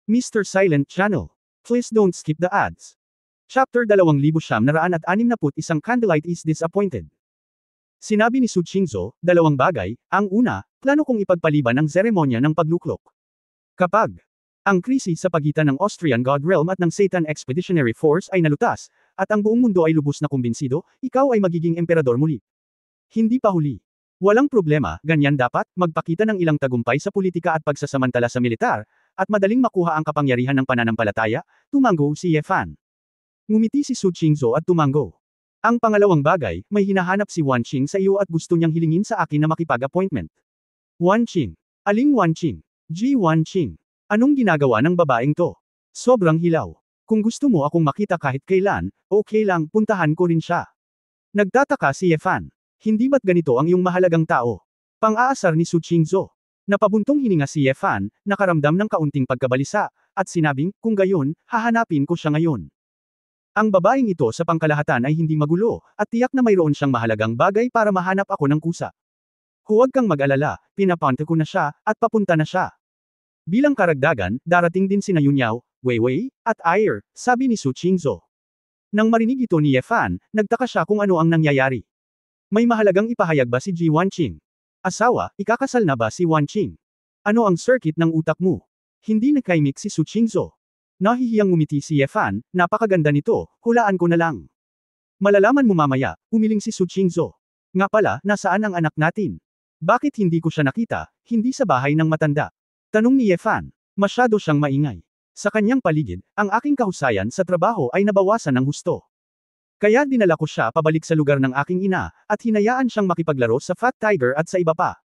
Mr. Silent Channel. Please don't skip the ads. Chapter 2961 Candlelight is disappointed. Sinabi ni Su Qingzhou, dalawang bagay. Ang una, plano kong ipagpaliban ang seremonya ng pagluklok. Kapag ang krisis sa pagitan ng Austrian God Realm at ng Satan Expeditionary Force ay nalutas, at ang buong mundo ay lubos na kumbinsido, ikaw ay magiging emperador muli. Hindi pa huli. Walang problema, ganyan dapat, magpakita ng ilang tagumpay sa politika at pagsasamantala sa militar, at madaling makuha ang kapangyarihan ng pananampalataya, tumango si Ye Fan. Ngumiti si Su Qingzhou at tumango. Ang pangalawang bagay, may hinahanap si Wan Qing sa iyo at gusto niyang hilingin sa akin na makipag-appointment. Wan Qing. Aling Wan Qing? Ji Wan Qing. Anong ginagawa ng babaeng to? Sobrang hilaw. Kung gusto mo akong makita kahit kailan, okay lang, puntahan ko rin siya. Nagtataka si Ye Fan. Hindi ba't ganito ang iyong mahalagang tao? Pang-aasar ni Su Qingzhou. Napabuntong hininga si Ye Fan, nakaramdam ng kaunting pagkabalisa, at sinabing, kung gayon, hahanapin ko siya ngayon. Ang babaeng ito sa pangkalahatan ay hindi magulo, at tiyak na mayroon siyang mahalagang bagay para mahanap ako ng kusa. Huwag kang mag-alala, pinapante ko na siya, at papunta na siya. Bilang karagdagan, darating din sina Yunyaw, Weiwei, at Ayer, sabi ni Su Qingzhou. Nang marinig ito ni Ye Fan, nagtaka siya kung ano ang nangyayari. May mahalagang ipahayag ba si Ji Wan Qing? Asawa, ikakasal na ba si Wan Qing? Ano ang circuit ng utak mo? Hindi nakaimik si Su Qingzhou. Nahihiyang ngumiti si Ye Fan, napakaganda nito, hulaan ko na lang. Malalaman mo mamaya, umiling si Su Qingzhou. Nga pala, nasaan ang anak natin? Bakit hindi ko siya nakita, hindi sa bahay ng matanda? Tanong ni Ye Fan. Masyado siyang maingay. Sa kanyang paligid, ang aking kahusayan sa trabaho ay nabawasan ng husto. Kaya dinala ko siya pabalik sa lugar ng aking ina, at hinayaan siyang makipaglaro sa Fat Tiger at sa iba pa.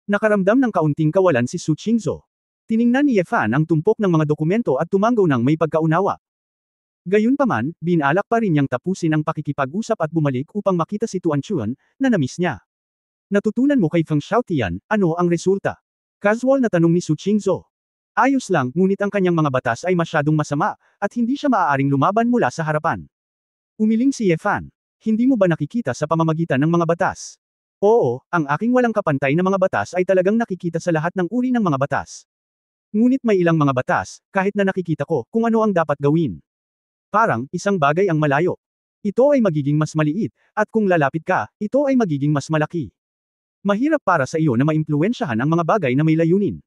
Nakaramdam ng kaunting kawalan si Su Qingzhou. Tiningnan ni Ye Fan ang tumpok ng mga dokumento at tumango ng may pagkaunawa. Gayunpaman, binalak pa rin niyang tapusin ang pakikipag-usap at bumalik upang makita si Tuan Chuan, na namiss niya. Natutunan mo kay Feng Xiaotian, ano ang resulta? Casual na tanong ni Su Qingzhou. Ayos lang, ngunit ang kanyang mga batas ay masyadong masama, at hindi siya maaaring lumaban mula sa harapan. Umiling si Ye Fan. Hindi mo ba nakikita sa pamamagitan ng mga batas? Oo, ang aking walang kapantay na mga batas ay talagang nakikita sa lahat ng uri ng mga batas. Ngunit may ilang mga batas, kahit na nakikita ko, kung ano ang dapat gawin. Parang, isang bagay ang malayo. Ito ay magiging mas maliit, at kung lalapit ka, ito ay magiging mas malaki. Mahirap para sa iyo na maimpluwensyahan ang mga bagay na may layunin.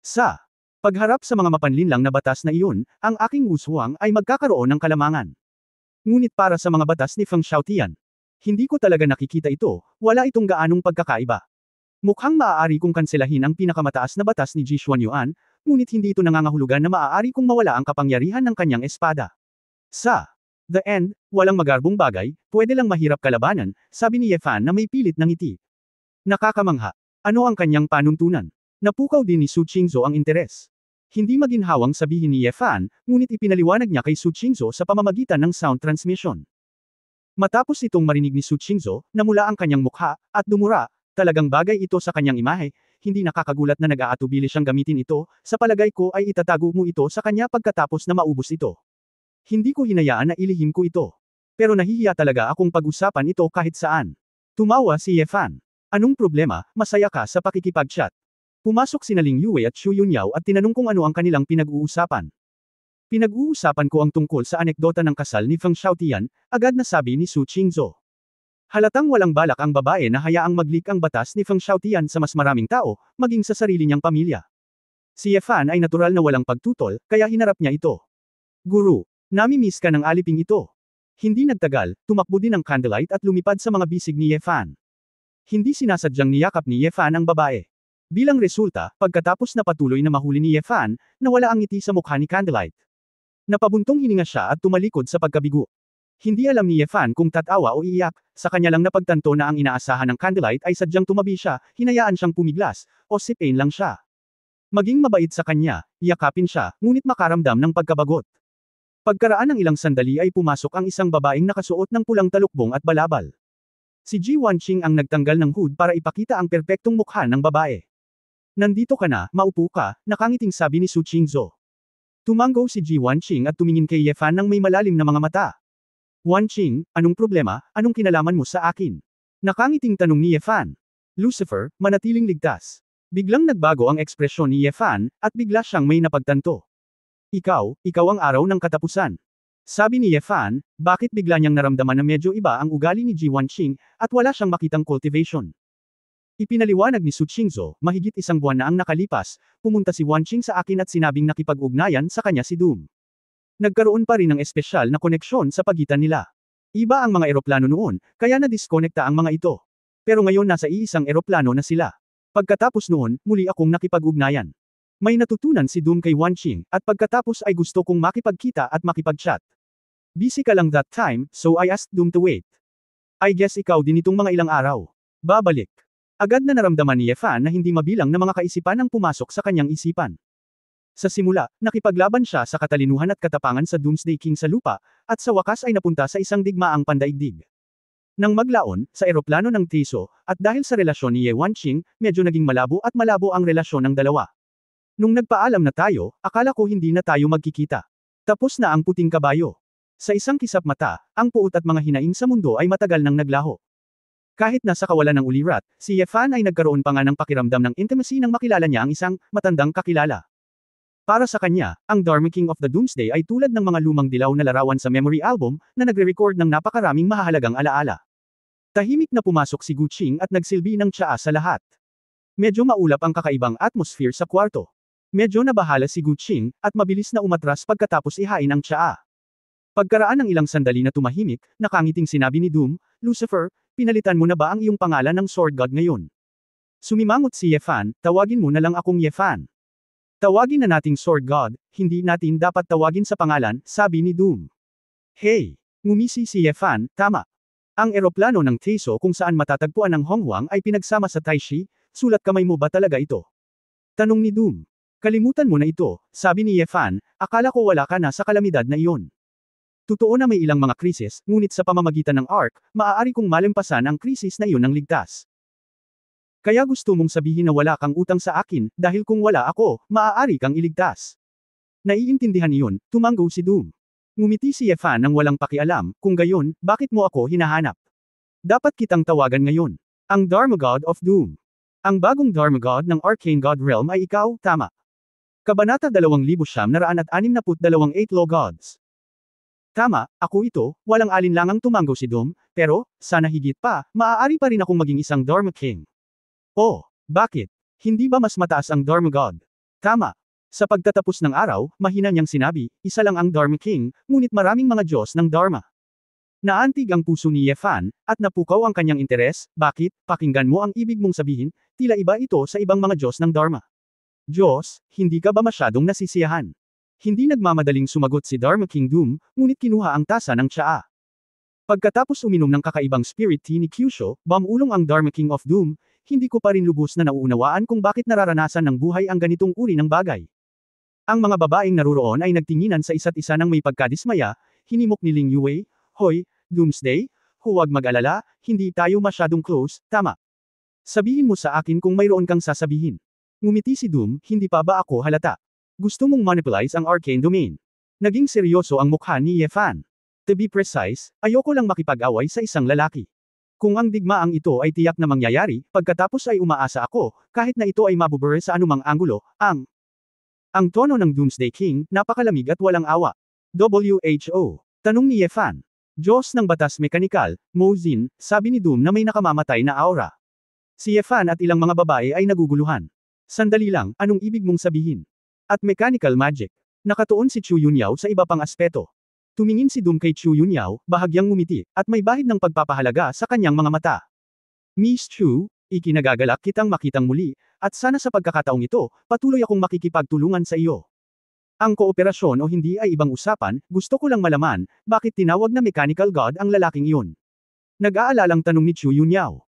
Sa pagharap sa mga mapanlinlang na batas na iyon, ang aking wushuang ay magkakaroon ng kalamangan. Ngunit para sa mga batas ni Feng Xiaotian, hindi ko talaga nakikita ito, wala itong gaanong pagkakaiba. Mukhang maaari kong kanselahin ang pinakamataas na batas ni Ji Xuanyuan, ngunit hindi ito nangangahulugan na maaari kong mawala ang kapangyarihan ng kanyang espada. Sa the end, walang magarbong bagay, pwede lang mahirap kalabanan, sabi ni Ye Fan na may pilit ng ngiti. Nakakamangha. Ano ang kanyang panuntunan? Napukaw din ni Su Qingzhou ang interes. Hindi maginhawang sabihin ni Ye Fan, ngunit ipinaliwanag niya kay Su Qingzhou sa pamamagitan ng sound transmission. Matapos itong marinig ni Su Qingzhou, namula ang kanyang mukha, at dumura, talagang bagay ito sa kanyang imahe, hindi nakakagulat na nag-aatubili siyang gamitin ito, sa palagay ko ay itatago mo ito sa kanya pagkatapos na maubos ito. Hindi ko hinayaan na ilihim ko ito. Pero nahihiya talaga akong pag-usapan ito kahit saan. Tumawa si Ye Fan. Anong problema, masaya ka sa pakikipag-chat? Pumasok sina Ling Yue at Xu Yunyao at tinanong kung ano ang kanilang pinag-uusapan. Pinag-uusapan ko ang tungkol sa anekdota ng kasal ni Feng Xiaotian, agad na sabi ni Su Qingzhou. Halatang walang balak ang babae na hayaang mag-leak ang batas ni Feng Xiaotian sa mas maraming tao, maging sa sarili niyang pamilya. Si Ye Fan ay natural na walang pagtutol, kaya hinarap niya ito. Guru, nami-miss ka ng aliping ito. Hindi nagtagal, tumakbo din ang Candlelight at lumipad sa mga bisig ni Ye Fan. Hindi sinasadyang niyakap ni Ye Fan ang babae. Bilang resulta, pagkatapos na patuloy na mahuli ni Ye Fan, nawala ang ngiti sa mukha ni Candlelight. Napabuntong hininga siya at tumalikod sa pagkabigo. Hindi alam ni Ye Fan kung tatawa o iiyak, sa kanya lang napagtanto na ang inaasahan ng Candlelight ay sadyang tumabi siya, hinayaan siyang pumiglas, o sipain lang siya. Maging mabait sa kanya, yakapin siya, ngunit makaramdam ng pagkabagot. Pagkaraan ng ilang sandali ay pumasok ang isang babaeng nakasuot ng pulang talukbong at balabal. Si Ji Wan Qing ang nagtanggal ng hood para ipakita ang perpektong mukha ng babae. Nandito ka na, maupo ka, nakangiting sabi ni Su Qingzhou. Tumango si Ji Wan Qing at tumingin kay Ye Fan ng may malalim na mga mata. Wan Qing, anong problema, anong kinalaman mo sa akin? Nakangiting tanong ni Ye Fan. Lucifer, manatiling ligtas. Biglang nagbago ang ekspresyon ni Ye Fan, at bigla siyang may napagtanto. Ikaw ang araw ng katapusan. Sabi ni Ye Fan, bakit bigla niyang naramdaman na medyo iba ang ugali ni Ji Wanqing, at wala siyang makitang cultivation. Ipinaliwanag ni Su Qingzhou, mahigit isang buwan na ang nakalipas, pumunta si Wanqing sa akin at sinabing nakipag-ugnayan sa kanya si Doom. Nagkaroon pa rin ng espesyal na koneksyon sa pagitan nila. Iba ang mga eroplano noon, kaya na-disconnecta ang mga ito. Pero ngayon nasa iisang eroplano na sila. Pagkatapos noon, muli akong nakipag-ugnayan. May natutunan si Doom kay Wanqing, at pagkatapos ay gusto kong makipagkita at makipag-chat. Busy ka lang that time, so I asked Doom to wait. I guess ikaw din itong mga ilang araw. Babalik. Agad na naramdaman ni Ye Fan na hindi mabilang na mga kaisipan ang pumasok sa kanyang isipan. Sa simula, nakipaglaban siya sa katalinuhan at katapangan sa Doomsday King sa lupa, at sa wakas ay napunta sa isang digmaang pandaigdig. Nang maglaon, sa eroplano ng Teiso, at dahil sa relasyon ni Ye Wanqing, medyo naging malabo ang relasyon ng dalawa. Nung nagpaalam na tayo, akala ko hindi na tayo magkikita. Tapos na ang puting kabayo. Sa isang kisap mata, ang puot at mga hinaing sa mundo ay matagal nang naglaho. Kahit nasa kawalan ng ulirat, si Ye Fan ay nagkaroon pa nga ng pakiramdam ng intimacy nang makilala niya ang isang matandang kakilala. Para sa kanya, ang Dharma King of the Doomsday ay tulad ng mga lumang dilaw na larawan sa memory album na nagre-record ng napakaraming mahahalagang alaala. Tahimik na pumasok si Gu Qing at nagsilbi ng tsaa sa lahat. Medyo maulap ang kakaibang atmosphere sa kwarto. Medyo nabahala si Gu Qing, at mabilis na umatras pagkatapos ihain ang tsaa. Pagkaraan ng ilang sandali na tumahimik, nakangiting sinabi ni Doom, Lucifer, pinalitan mo na ba ang iyong pangalan ng Sword God ngayon? Sumimangot si Ye Fan, tawagin mo na lang akong Ye Fan. Tawagin na nating Sword God, hindi natin dapat tawagin sa pangalan, sabi ni Doom. Hey! Ngumisi si Ye Fan, tama. Ang eroplano ng Teiso kung saan matatagpuan ang Honghuang ay pinagsama sa Taishi, sulat kamay mo ba talaga ito? Tanong ni Doom. Kalimutan mo na ito, sabi ni Ye Fan, akala ko wala ka na sa kalamidad na iyon. Totoo na may ilang mga krisis, ngunit sa pamamagitan ng ARC, maaari kong malimpasan ang krisis na iyon ng ligtas. Kaya gusto mong sabihin na wala kang utang sa akin, dahil kung wala ako, maaari kang iligtas. Naiintindihan iyon, tumanggo si Doom. Ngumiti si Ye Fan nang walang pakialam, kung gayon, bakit mo ako hinahanap? Dapat kitang tawagan ngayon. Ang Dharma God of Doom. Ang bagong Dharma God ng Arcane God Realm ay ikaw, tama. Kabanata 2962 8 Law Gods. Tama, ako ito, walang alinlangang tumanggo si Doom, pero, sana higit pa, maaari pa rin akong maging isang Dharma King. Oh, bakit? Hindi ba mas mataas ang Dharma God? Tama. Sa pagtatapos ng araw, mahina niyang sinabi, isa lang ang Dharma King, ngunit maraming mga Diyos ng Dharma. Naantig ang puso ni Ye Fan, at napukaw ang kanyang interes, bakit, pakinggan mo ang ibig mong sabihin, tila iba ito sa ibang mga Diyos ng Dharma. Diyos, hindi ka ba masyadong nasisiyahan? Hindi nagmamadaling sumagot si Dharma King Doom, ngunit kinuha ang tasa ng tsaa. Pagkatapos uminom ng kakaibang spirit tea ni Kyusho, bamulong ang Dharma King of Doom, hindi ko pa rin lubos na nauunawaan kung bakit nararanasan ng buhay ang ganitong uri ng bagay. Ang mga babaeng naruroon ay nagtinginan sa isa't isa ng may pagkadismaya, hinimok ni Ling Yue, Hoy, Doomsday, huwag mag-alala, hindi tayo masyadong close, tama. Sabihin mo sa akin kung mayroon kang sasabihin. Ngumiti si Doom, hindi pa ba ako halata? Gusto mong monopolize ang arcane domain. Naging seryoso ang mukha ni Ye Fan. To be precise, ayoko lang makipag-away sa isang lalaki. Kung ang digmaang ito ay tiyak na mangyayari, pagkatapos ay umaasa ako, kahit na ito ay mabubure sa anumang anggulo, ang tono ng Doomsday King, napakalamig at walang awa. WHO. Tanong ni Ye Fan. Diyos ng batas mekanikal, Mo Xin, sabi ni Doom na may nakamamatay na aura. Si Ye Fan at ilang mga babae ay naguguluhan. Sandali lang, anong ibig mong sabihin? At mechanical magic. Nakatuon si Chu Yunyao sa iba pang aspeto. Tumingin si Doom kay Chu Yunyao, bahagyang ngumiti, at may bahid ng pagpapahalaga sa kanyang mga mata. Miss Chu, ikinagagalak kitang makitang muli, at sana sa pagkakataong ito, patuloy akong makikipagtulungan sa iyo. Ang kooperasyon o hindi ay ibang usapan, gusto ko lang malaman, bakit tinawag na mechanical god ang lalaking iyon? Nag-aalalang tanong ni Chu Yunyao.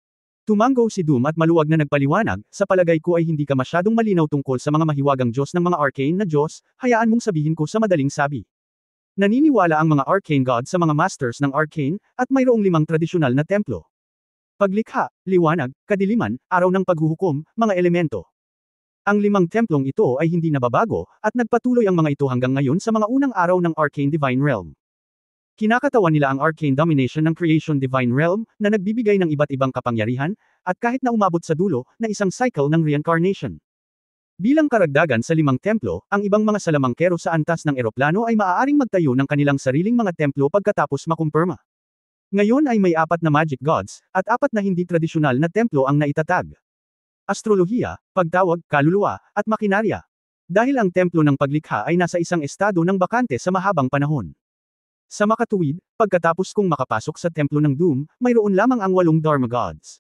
Tumanggo si Doom at maluwag na nagpaliwanag, sa palagay ko ay hindi ka masyadong malinaw tungkol sa mga mahiwagang Diyos ng mga arcane na Diyos, hayaan mong sabihin ko sa madaling sabi. Naniniwala ang mga arcane god sa mga masters ng arcane, at mayroong 5 tradisyonal na templo. Paglikha, liwanag, kadiliman, araw ng paghuhukom, mga elemento. Ang 5 templong ito ay hindi nababago, at nagpatuloy ang mga ito hanggang ngayon sa mga unang araw ng Arcane Divine Realm. Kinakatawan nila ang arcane domination ng Creation Divine Realm, na nagbibigay ng iba't ibang kapangyarihan, at kahit na umabot sa dulo, na isang cycle ng reincarnation. Bilang karagdagan sa 5 templo, ang ibang mga salamangkero sa antas ng eroplano ay maaaring magtayo ng kanilang sariling mga templo pagkatapos makumpirma. Ngayon ay may 4 na magic gods, at 4 na hindi tradisyonal na templo ang naitatag. Astrolohiya, pagtawag, kaluluwa, at makinarya. Dahil ang templo ng paglikha ay nasa isang estado ng bakante sa mahabang panahon. Sa makatuwid, pagkatapos kong makapasok sa templo ng Doom, mayroon lamang ang 8 Dharma gods.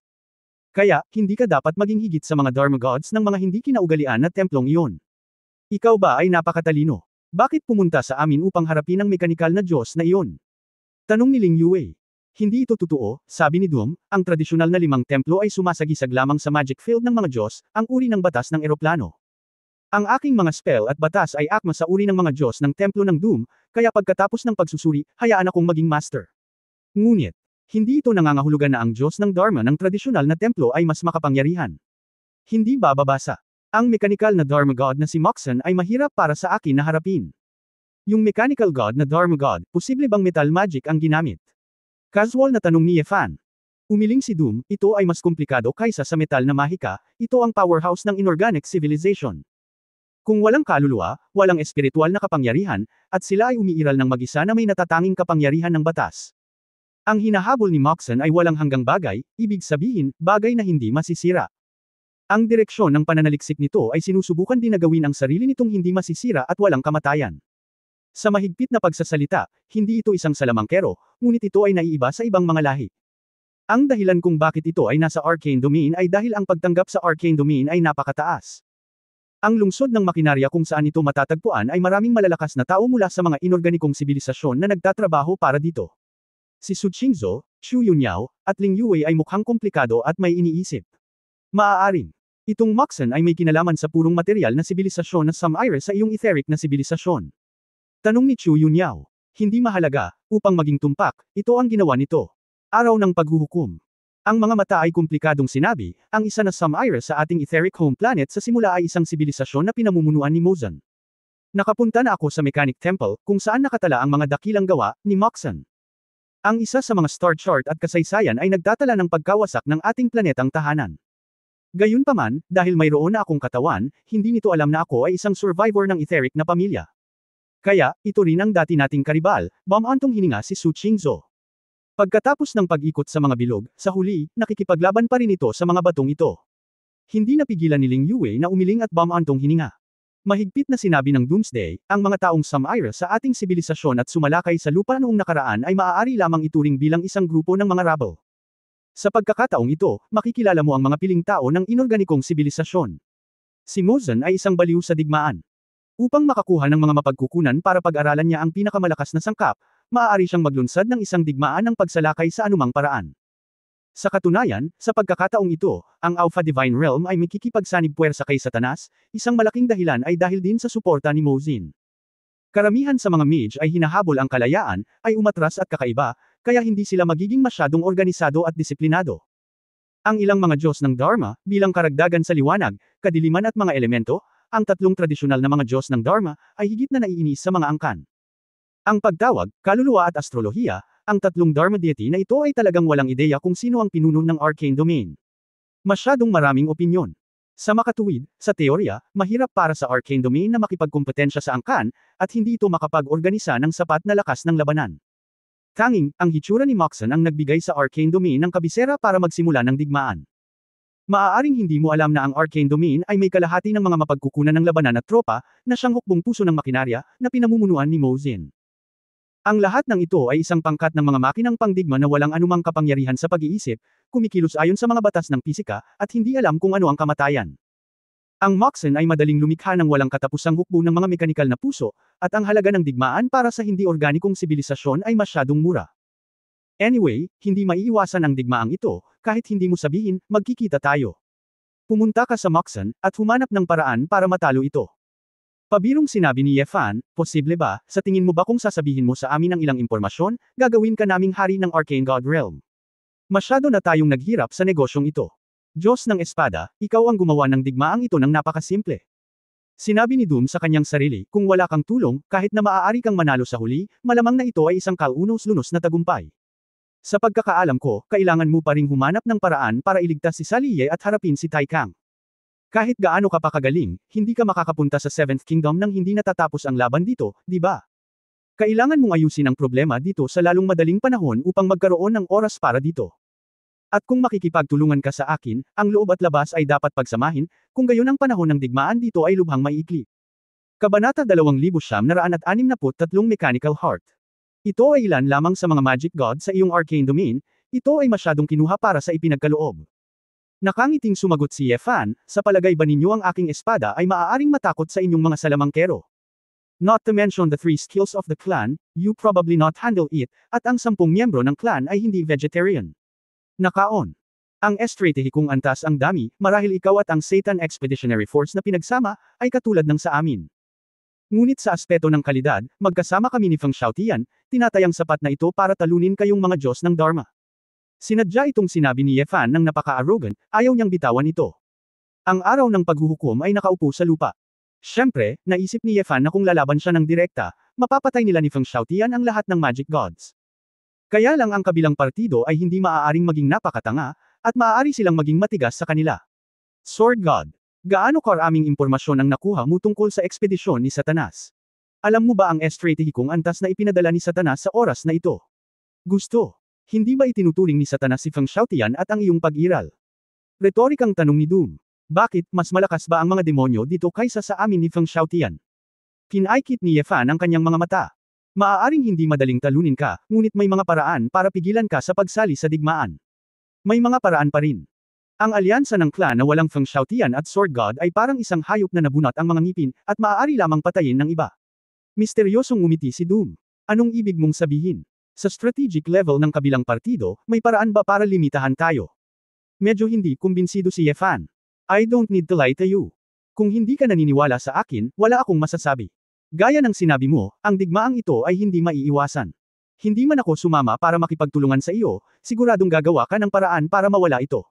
Kaya, hindi ka dapat maging higit sa mga Dharma gods ng mga hindi kinaugalian na templong iyon. Ikaw ba ay napakatalino? Bakit pumunta sa amin upang harapin ang mekanikal na Diyos na iyon? Tanong ni Ling Yue. Hindi ito totoo, sabi ni Doom, ang tradisyonal na 5 templo ay sumasagisag lamang sa magic field ng mga Diyos, ang uri ng batas ng eroplano. Ang aking mga spell at batas ay akma sa uri ng mga Diyos ng templo ng Doom, kaya pagkatapos ng pagsusuri, hayaan akong maging master. Ngunit, hindi ito nangangahulugan na ang Diyos ng Dharma ng tradisyonal na templo ay mas makapangyarihan. Hindi bababasa. Ang mechanical na Dharma God na si Moxon ay mahirap para sa akin na harapin. Yung mechanical God na Dharma God, posible bang metal magic ang ginamit? Casual na tanong ni Yefan. Umiling si Doom, ito ay mas komplikado kaysa sa metal na mahika, ito ang powerhouse ng inorganic civilization. Kung walang kaluluwa, walang espiritual na kapangyarihan, at sila ay umiiral ng mag-isa na may natatanging kapangyarihan ng batas. Ang hinahabol ni Moxon ay walang hanggang bagay, ibig sabihin, bagay na hindi masisira. Ang direksyon ng pananaliksik nito ay sinusubukan din na gawin ang sarili nitong hindi masisira at walang kamatayan. Sa mahigpit na pagsasalita, hindi ito isang salamangkero, ngunit ito ay naiiba sa ibang mga lahi. Ang dahilan kung bakit ito ay nasa arcane domain ay dahil ang pagtanggap sa arcane domain ay napakataas. Ang lungsod ng makinarya kung saan ito matatagpuan ay maraming malalakas na tao mula sa mga inorganikong sibilisasyon na nagtatrabaho para dito. Si Su Qingzhou, Xu Yunyao, at Ling Yue ay mukhang komplikado at may iniisip. Maaaring, itong Moxon ay may kinalaman sa purong material na sibilisasyon na Samire sa iyong etheric na sibilisasyon. Tanong ni Xu Yunyao. Hindi mahalaga, upang maging tumpak, ito ang ginawa nito. Araw ng paghuhukom. Ang mga mata ay komplikadong sinabi, ang isa na Samire sa ating etheric home planet sa simula ay isang sibilisasyon na pinamumunuan ni Mozan. Nakapunta na ako sa Mechanic Temple, kung saan nakatala ang mga dakilang gawa ni Moxon. Ang isa sa mga star chart at kasaysayan ay nagtatala ng pagkawasak ng ating planetang tahanan. Gayunpaman, dahil mayroon na akong katawan, hindi nito alam na ako ay isang survivor ng etheric na pamilya. Kaya, ito rin ang dati nating karibal, bumantong hininga si Su Qingzhou. Pagkatapos ng pag-ikot sa mga bilog, sa huli, nakikipaglaban pa rin ito sa mga batong ito. Hindi napigilan ni Ling Yue na umiling at bumantong hininga. Mahigpit na sinabi ng Doomsday, ang mga taong Samire sa ating sibilisasyon at sumalakay sa lupa noong nakaraan ay maaari lamang ituring bilang isang grupo ng mga rabble. Sa pagkakataong ito, makikilala mo ang mga piling tao ng inorganikong sibilisasyon. Si Mozan ay isang baliw sa digmaan. Upang makakuha ng mga mapagkukunan para pag-aralan niya ang pinakamalakas na sangkap, maaari siyang maglunsad ng isang digmaan ng pagsalakay sa anumang paraan. Sa katunayan, sa pagkakataong ito, ang Alpha Divine Realm ay makikipagsanib puwersa kay Satanas, isang malaking dahilan ay dahil din sa suporta ni Mozin. Karamihan sa mga mage ay hinahabol ang kalayaan, ay umatras at kakaiba, kaya hindi sila magiging masyadong organisado at disiplinado. Ang ilang mga Diyos ng Dharma, bilang karagdagan sa liwanag, kadiliman at mga elemento, ang 3 tradisyonal na mga Diyos ng Dharma, ay higit na naiinis sa mga angkan. Ang pagtawag, kaluluwa at astrolohiya, ang 3 Dharma deity na ito ay talagang walang ideya kung sino ang pinuno ng arcane domain. Masyadong maraming opinyon. Sa makatuwid, sa teorya, mahirap para sa arcane domain na makipagkompetensya sa angkan, at hindi ito makapag-organisa ng sapat na lakas ng labanan. Tanging, ang hitsura ni Moxon ang nagbigay sa arcane domain ng kabisera para magsimula ng digmaan. Maaaring hindi mo alam na ang arcane domain ay may kalahati ng mga mapagkukunan ng labanan at tropa, na siyang hukbong puso ng makinarya, na pinamumunuan ni Mozin. Ang lahat ng ito ay isang pangkat ng mga makinang pangdigma na walang anumang kapangyarihan sa pag-iisip, kumikilos ayon sa mga batas ng pisika, at hindi alam kung ano ang kamatayan. Ang Moxon ay madaling lumikha ng walang katapusang hukbo ng mga mekanikal na puso, at ang halaga ng digmaan para sa hindi organikong sibilisasyon ay masyadong mura. Anyway, hindi maiiwasan ang digmaang ito, kahit hindi mo sabihin, magkikita tayo. Pumunta ka sa Moxon, at humanap ng paraan para matalo ito. Pabirong sinabi ni Yefan, posible ba, sa tingin mo ba kung sasabihin mo sa amin ang ilang impormasyon, gagawin ka naming hari ng Arcane God Realm? Masyado na tayong naghirap sa negosyong ito. Diyos ng Espada, ikaw ang gumawa ng digmaang ito ng napakasimple. Sinabi ni Doom sa kanyang sarili, kung wala kang tulong, kahit na maaari kang manalo sa huli, malamang na ito ay isang kaunos-lunos na tagumpay. Sa pagkakaalam ko, kailangan mo pa ring humanap ng paraan para iligtas si Saliye at harapin si Tai Kang. Kahit gaano ka pa kagaling, hindi ka makakapunta sa Seventh Kingdom nang hindi natatapos ang laban dito, di ba? Kailangan mong ayusin ang problema dito sa lalong madaling panahon upang magkaroon ng oras para dito. At kung makikipagtulungan ka sa akin, ang loob at labas ay dapat pagsamahin, kung gayon ang panahon ng digmaan dito ay lubhang maiikli. Kabanata 2963 Mechanical Heart. Ito ay ilan lamang sa mga magic god sa iyong arcane domain, ito ay masyadong kinuha para sa ipinagkaloob. Nakangiting sumagot si Yefan, sa palagay ba ninyo ang aking espada ay maaaring matakot sa inyong mga salamangkero? Not to mention the 3 skills of the clan, you probably not handle it, at ang 10 miyembro ng clan ay hindi vegetarian. Nakaon. Ang estratehikong antas ang dami, marahil ikaw at ang Satan Expeditionary Force na pinagsama, ay katulad ng sa amin. Ngunit sa aspeto ng kalidad, magkasama kami ni Feng Xiaotian, tinatayang sapat na ito para talunin kayong mga Diyos ng Dharma. Sinadya itong sinabi ni Yefan ng napaka-arrogant, ayaw niyang bitawan ito. Ang araw ng paghuhukom ay nakaupo sa lupa. Siyempre, naisip ni Yefan na kung lalaban siya ng direkta, mapapatay nila ni Feng Xiaotian ang lahat ng magic gods. Kaya lang ang kabilang partido ay hindi maaaring maging napakatanga, at maaari silang maging matigas sa kanila. Sword God. Gaano karaming impormasyon ang nakuha mo tungkol sa ekspedisyon ni Satanas? Alam mo ba ang estratehikong antas na ipinadala ni Satanas sa oras na ito? Gusto. Hindi ba itinuturing ni Satanas si Feng Xiaotian at ang iyong pag-iral? Retorikang tanong ni Doom. Bakit, mas malakas ba ang mga demonyo dito kaysa sa amin ni Feng Xiaotian? Pinaikit ni Yefan ang kanyang mga mata. Maaaring hindi madaling talunin ka, ngunit may mga paraan para pigilan ka sa pagsali sa digmaan. May mga paraan pa rin. Ang alyansa ng clan na walang Feng Xiaotian at Sword God ay parang isang hayop na nabunot ang mga ngipin, at maaari lamang patayin ng iba. Misteryosong ngumiti si Doom. Anong ibig mong sabihin? Sa strategic level ng kabilang partido, may paraan ba para limitahan tayo? Medyo hindi kumbinsido si Yefan. I don't need to lie to you. Kung hindi ka naniniwala sa akin, wala akong masasabi. Gaya ng sinabi mo, ang digmaang ito ay hindi maiiwasan. Hindi man ako sumama para makipagtulungan sa iyo, siguradong gagawa ka ng paraan para mawala ito.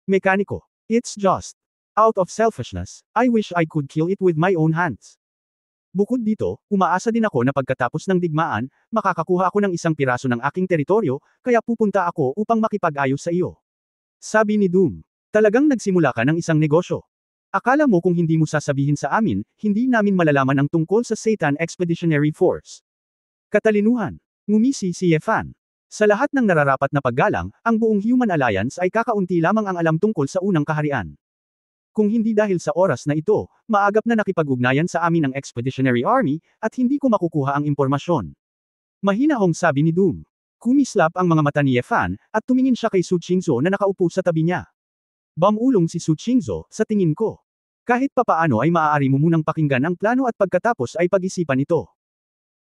Mekaniko. It's just. Out of selfishness, I wish I could kill it with my own hands. Bukod dito, umaasa din ako na pagkatapos ng digmaan, makakakuha ako ng isang piraso ng aking teritoryo, kaya pupunta ako upang makipag-ayos sa iyo. Sabi ni Doom. Talagang nagsimula ka ng isang negosyo. Akala mo kung hindi mo sasabihin sa amin, hindi namin malalaman ang tungkol sa Satan Expeditionary Force. Katalinuhan. Ngumisi si Yefan. Sa lahat ng nararapat na paggalang, ang buong Human Alliance ay kakaunti lamang ang alam tungkol sa unang kaharian. Kung hindi dahil sa oras na ito, maagap na nakipag-ugnayan sa amin ang Expeditionary Army, at hindi ko makukuha ang impormasyon. Mahinahong sabi ni Doom. Kumislap ang mga mata ni Yefan, at tumingin siya kay Su Qingzhou na nakaupo sa tabi niya. Bamulong si Su Qingzhou, sa tingin ko. Kahit papaano ay maaari mo munang pakinggan ang plano at pagkatapos ay pag-isipan ito.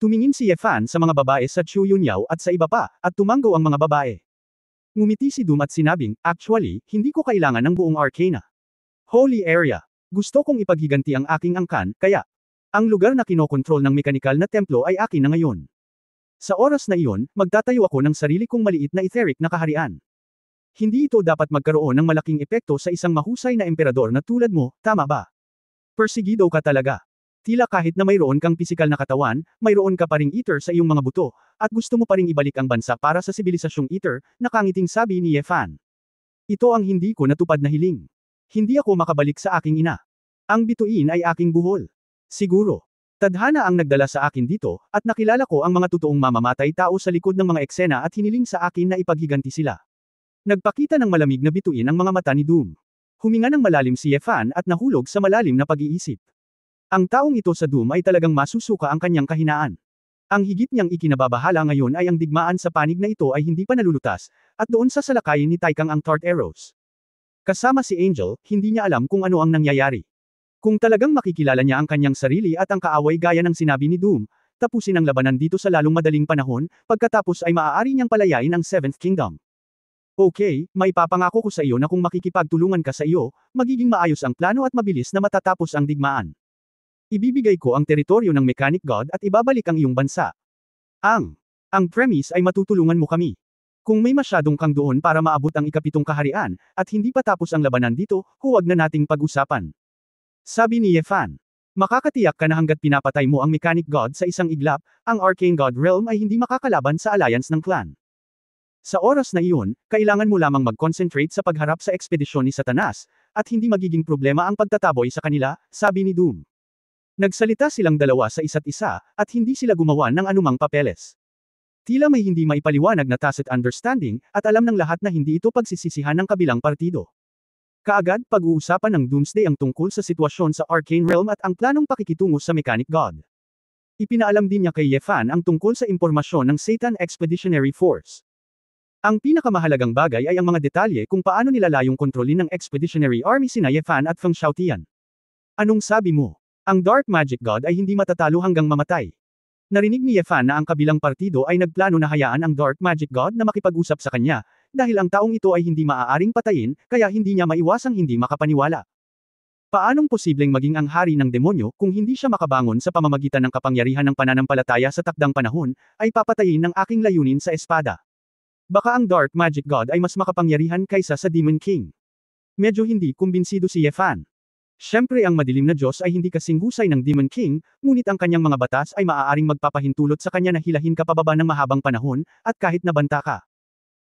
Tumingin si Yefan sa mga babae sa Chu Yunyao at sa iba pa, at tumanggo ang mga babae. Ngumiti si Doom at sinabing, actually, hindi ko kailangan ng buong Arcana. Holy Area. Gusto kong ipaghiganti ang aking angkan, kaya, ang lugar na kinokontrol ng mekanikal na templo ay akin na ngayon. Sa oras na iyon, magtatayo ako ng sarili kong maliit na etheric na kaharian. Hindi ito dapat magkaroon ng malaking epekto sa isang mahusay na emperador na tulad mo, tama ba? Persigido ka talaga. Tila kahit na mayroon kang pisikal na katawan, mayroon ka pa ring ether sa iyong mga buto, at gusto mo pa ring ibalik ang bansa para sa sibilisasyong ether, nakangiting sabi ni Yefan. Ito ang hindi ko natupad na hiling. Hindi ako makabalik sa aking ina. Ang bituin ay aking buhol. Siguro. Tadhana ang nagdala sa akin dito, at nakilala ko ang mga totoong mamamatay tao sa likod ng mga eksena at hiniling sa akin na ipaghiganti sila. Nagpakita ng malamig na bituin ang mga mata ni Doom. Huminga ng malalim si Yefan at nahulog sa malalim na pag-iisip. Ang taong ito sa Doom ay talagang masusuka ang kanyang kahinaan. Ang higit niyang ikinababahala ngayon ay ang digmaan sa panig na ito ay hindi pa nalulutas, at doon sa salakayin ni Taikang ang Tart Arrows. Kasama si Angel, hindi niya alam kung ano ang nangyayari. Kung talagang makikilala niya ang kanyang sarili at ang kaaway gaya ng sinabi ni Doom, tapusin ang labanan dito sa lalong madaling panahon, pagkatapos ay maaari niyang palayain ang Seventh Kingdom. Okay, may papangako ko sa iyo na kung makikipagtulungan ka sa iyo, magiging maayos ang plano at mabilis na matatapos ang digmaan. Ibibigay ko ang teritoryo ng Mechanic God at ibabalik ang iyong bansa. Ang premise ay matutulungan mo kami. Kung may masyadong kang doon para maabot ang ikapitong kaharian, at hindi pa tapos ang labanan dito, huwag na nating pag-usapan. Sabi ni Yefan. Makakatiyak ka na hanggat pinapatay mo ang Mechanic God sa isang iglap, ang Arcane God Realm ay hindi makakalaban sa alliance ng clan. Sa oras na iyon, kailangan mo lamang mag-concentrate sa pagharap sa ekspedisyon ni Satanas, at hindi magiging problema ang pagtataboy sa kanila, sabi ni Doom. Nagsalita silang dalawa sa isa't isa, at hindi sila gumawa ng anumang papeles. Tila may hindi maipaliwanag na tacit understanding, at alam ng lahat na hindi ito pagsisisihan ng kabilang partido. Kaagad, pag-uusapan ng Doomsday ang tungkol sa sitwasyon sa Arcane Realm at ang planong pakikitungo sa Mechanic God. Ipinaalam din niya kay Yefan ang tungkol sa impormasyon ng Satan Expeditionary Force. Ang pinakamahalagang bagay ay ang mga detalye kung paano nilalayong kontrolin ng Expeditionary Army sina Yefan at Feng Xiaotian. Anong sabi mo? Ang Dark Magic God ay hindi matatalo hanggang mamatay. Narinig ni Yefan na ang kabilang partido ay nagplano na hayaan ang Dark Magic God na makipag-usap sa kanya, dahil ang taong ito ay hindi maaaring patayin, kaya hindi niya maiwasang hindi makapaniwala. Paanong posibleng maging ang hari ng demonyo kung hindi siya makabangon sa pamamagitan ng kapangyarihan ng pananampalataya sa takdang panahon, ay papatayin ng aking layunin sa espada. Baka ang Dark Magic God ay mas makapangyarihan kaysa sa Demon King. Medyo hindi kumbinsido si Yefan. Siyempre ang madilim na Diyos ay hindi kasing husay ng Demon King, ngunit ang kanyang mga batas ay maaaring magpapahintulot sa kanya na hilahin ka pababa ng mahabang panahon, at kahit nabanta ka.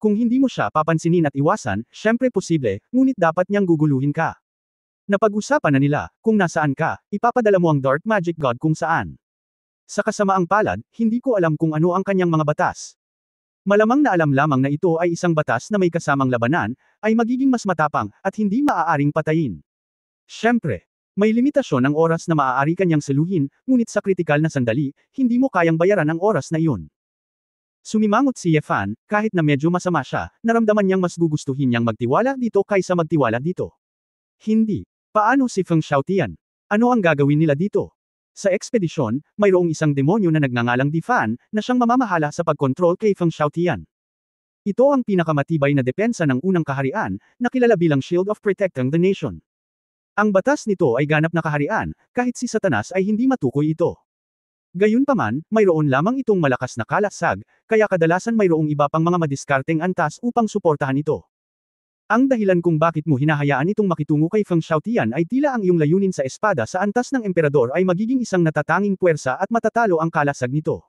Kung hindi mo siya papansinin at iwasan, siyempre posible, ngunit dapat niyang guguluhin ka. Napag-usapan na nila, kung nasaan ka, ipapadala mo ang Dark Magic God kung saan. Sa kasamaang palad, hindi ko alam kung ano ang kanyang mga batas. Malamang na alam lamang na ito ay isang batas na may kasamang labanan, ay magiging mas matapang, at hindi maaaring patayin. Siyempre, may limitasyon ang oras na maaari kanyang saluhin, ngunit sa kritikal na sandali, hindi mo kayang bayaran ang oras na iyon. Sumimangot si Yefan, kahit na medyo masama siya, naramdaman niyang mas gugustuhin niyang magtiwala dito kaysa magtiwala dito. Hindi. Paano si Feng Xiaotian? Ano ang gagawin nila dito? Sa ekspedisyon, mayroong isang demonyo na nagngangalang Difan, na siyang mamamahala sa pagkontrol kay Feng Xiaotian. Ito ang pinakamatibay na depensa ng unang kaharian, na kilala bilang Shield of Protecting the Nation. Ang batas nito ay ganap na kaharian, kahit si Satanas ay hindi matukoy ito. Gayunpaman, mayroon lamang itong malakas na kalasag, kaya kadalasan mayroong iba pang mga madiskarteng antas upang suportahan ito. Ang dahilan kung bakit mo hinahayaan itong makitungo kay Feng Xiaotian ay tila ang iyong layunin sa espada sa antas ng emperador ay magiging isang natatanging puwersa at matatalo ang kalasag nito.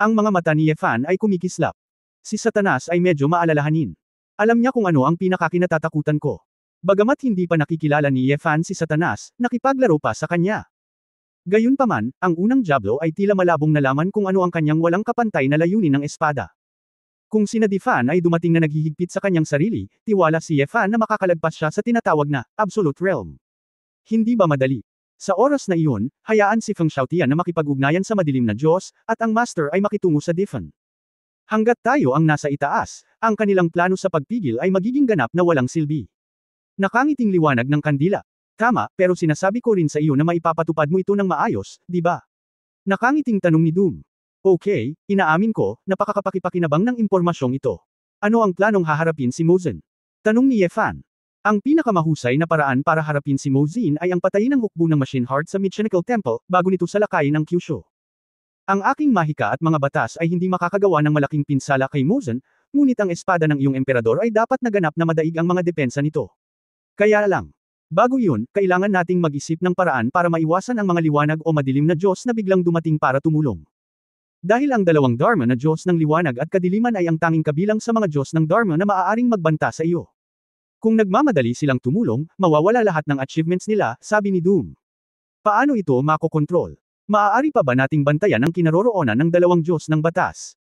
Ang mga mata ni Yefan ay kumikislap. Si Satanas ay medyo maalalahanin. Alam niya kung ano ang pinakakinatatakutan ko. Bagamat hindi pa nakikilala ni Yefan si Satanas, nakipaglaro pa sa kanya. Gayunpaman, ang unang Diablo ay tila malabong nalaman kung ano ang kanyang walang kapantay na layunin ng espada. Kung sina Difan ay dumating na naghihigpit sa kanyang sarili, tiwala si Yefan na makakalagpas siya sa tinatawag na Absolute Realm. Hindi ba madali? Sa oras na iyon, hayaan si Feng Xiaotian na makipag-ugnayan sa madilim na Diyos, at ang Master ay makitungo sa Difan. Hanggat tayo ang nasa itaas, ang kanilang plano sa pagpigil ay magiging ganap na walang silbi. Nakangiting liwanag ng kandila. Tama, pero sinasabi ko rin sa iyo na maipapatupad mo ito ng maayos, di ba? Nakangiting tanong ni Doom. Okay, inaamin ko, napakakapakipakinabang ng impormasyong ito. Ano ang planong haharapin si Mozen? Tanong ni Yefan. Ang pinakamahusay na paraan para harapin si Mozen ay ang patayin ng hukbo ng Machine Heart sa Mechanical Temple, bago nito salakayin ng Kyushu. Ang aking mahika at mga batas ay hindi makakagawa ng malaking pinsala kay Mozen, ngunit ang espada ng iyong emperador ay dapat naganap na madaig ang mga depensa nito. Kaya lang. Bago yun, kailangan nating mag-isip ng paraan para maiwasan ang mga liwanag o madilim na Diyos na biglang dumating para tumulong. Dahil ang dalawang Dharma na Diyos ng liwanag at kadiliman ay ang tanging kabilang sa mga Diyos ng Dharma na maaaring magbanta sa iyo. Kung nagmamadali silang tumulong, mawawala lahat ng achievements nila, sabi ni Doom. Paano ito makokontrol? Maaari pa ba nating bantayan ang kinaroroonan ng dalawang Diyos ng batas?